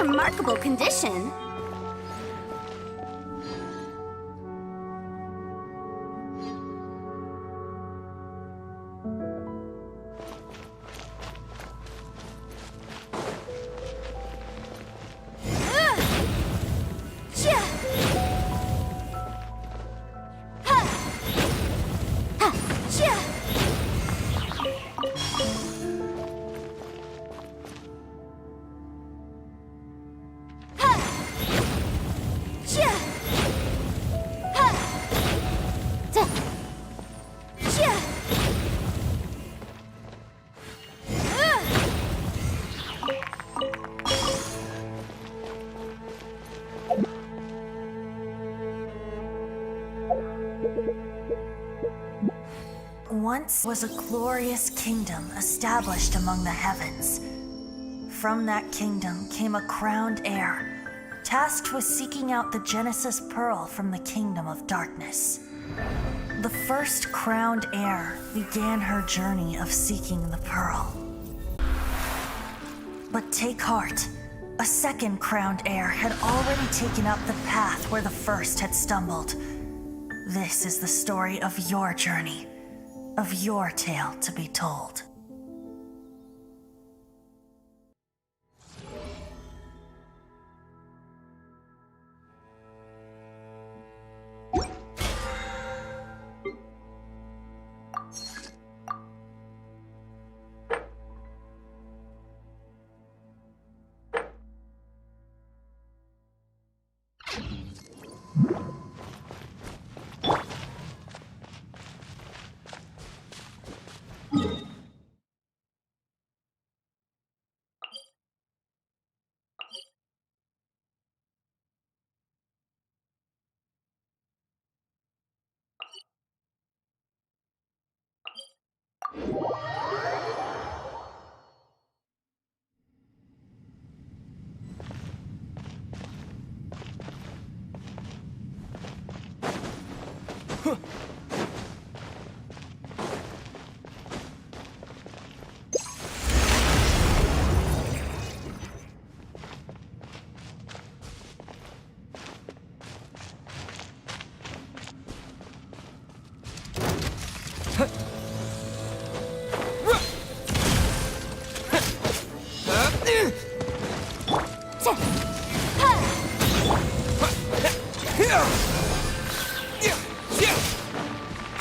Speaker 2: remarkable condition.
Speaker 18: Once was a glorious kingdom established among the heavens. From that kingdom came a crowned heir, tasked with seeking out the Genesis Pearl from the kingdom of darkness. The first crowned heir began her journey of seeking the pearl. But take heart, a second crowned heir had already taken up the path where the first had stumbled. This is the story of your journey, of your tale to be told.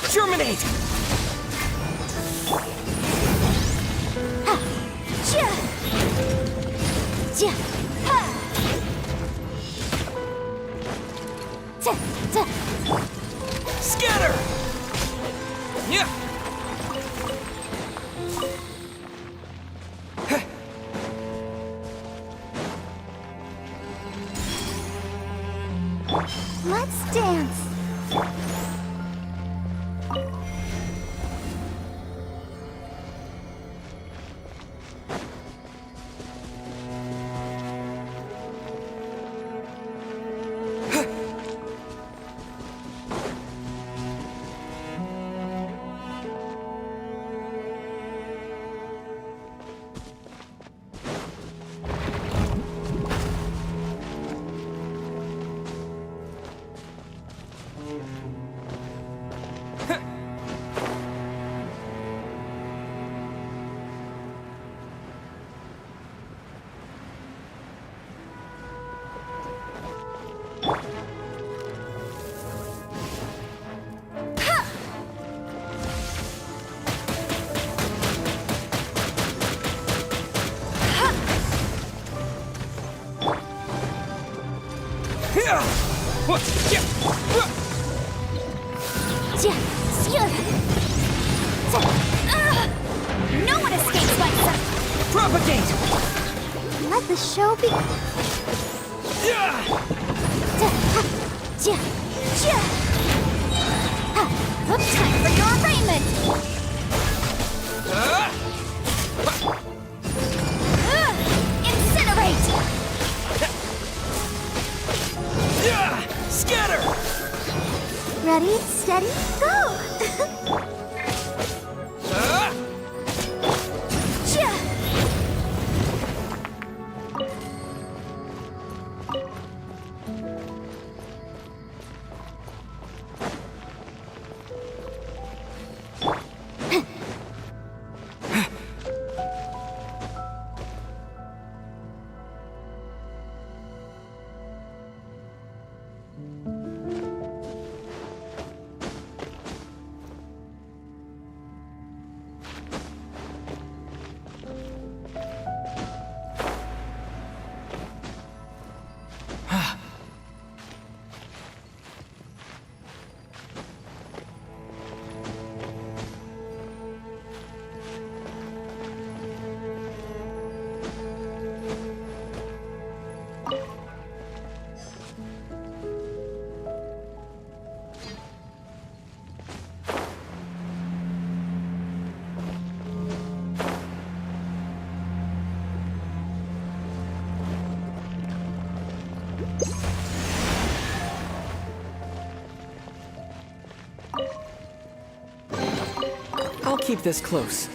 Speaker 10: Germinate! Scatter! Yeah!
Speaker 1: Let's dance.
Speaker 2: No one escapes like that!
Speaker 10: Propagate!
Speaker 1: Let the show begin.
Speaker 2: Time for your arraignment! Incinerate!
Speaker 10: Scatter!
Speaker 1: Ready, steady, go!
Speaker 13: keep this close.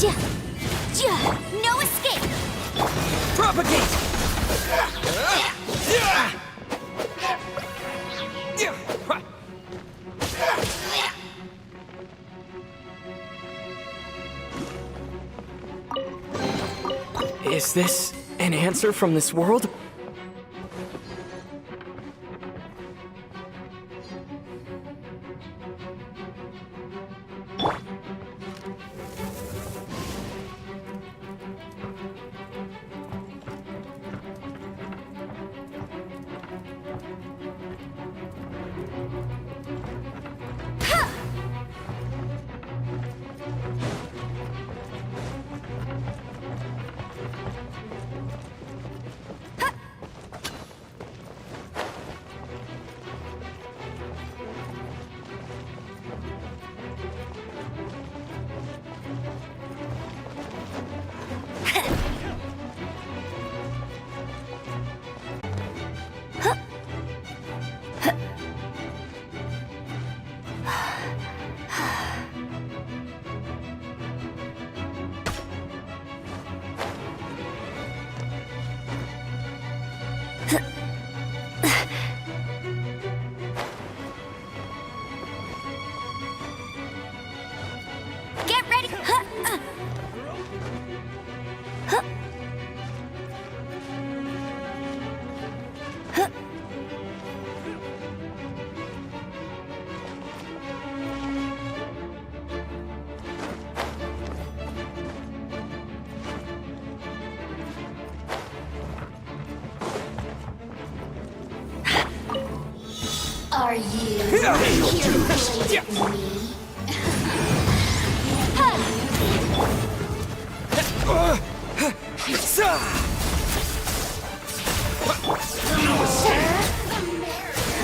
Speaker 2: No escape!
Speaker 10: Propagate! Is this an answer from this world?
Speaker 2: Get ready!
Speaker 1: Are you here with me?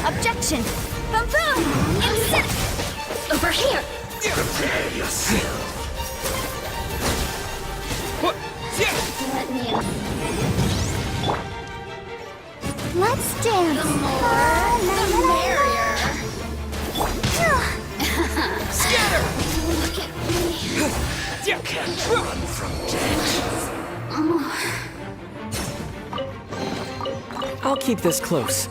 Speaker 2: Objection! Boom boom! Insert! Over here!
Speaker 9: Prepare yourself.
Speaker 1: Let me in.
Speaker 2: Let's dance!
Speaker 1: The more, the merrier.
Speaker 10: Scatter!
Speaker 1: Look at me.
Speaker 9: You can't run from death.
Speaker 10: I'll keep this close.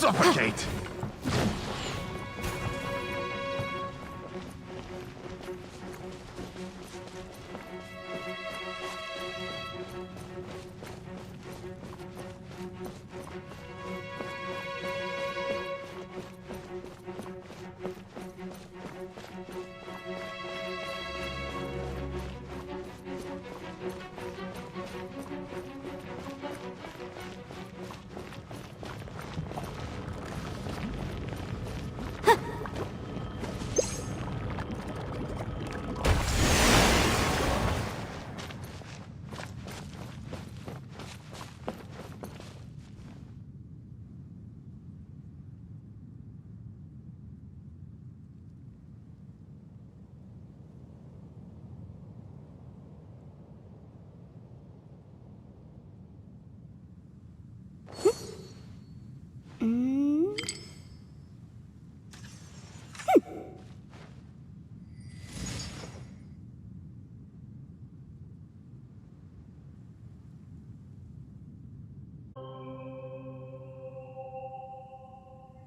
Speaker 9: Suffocate!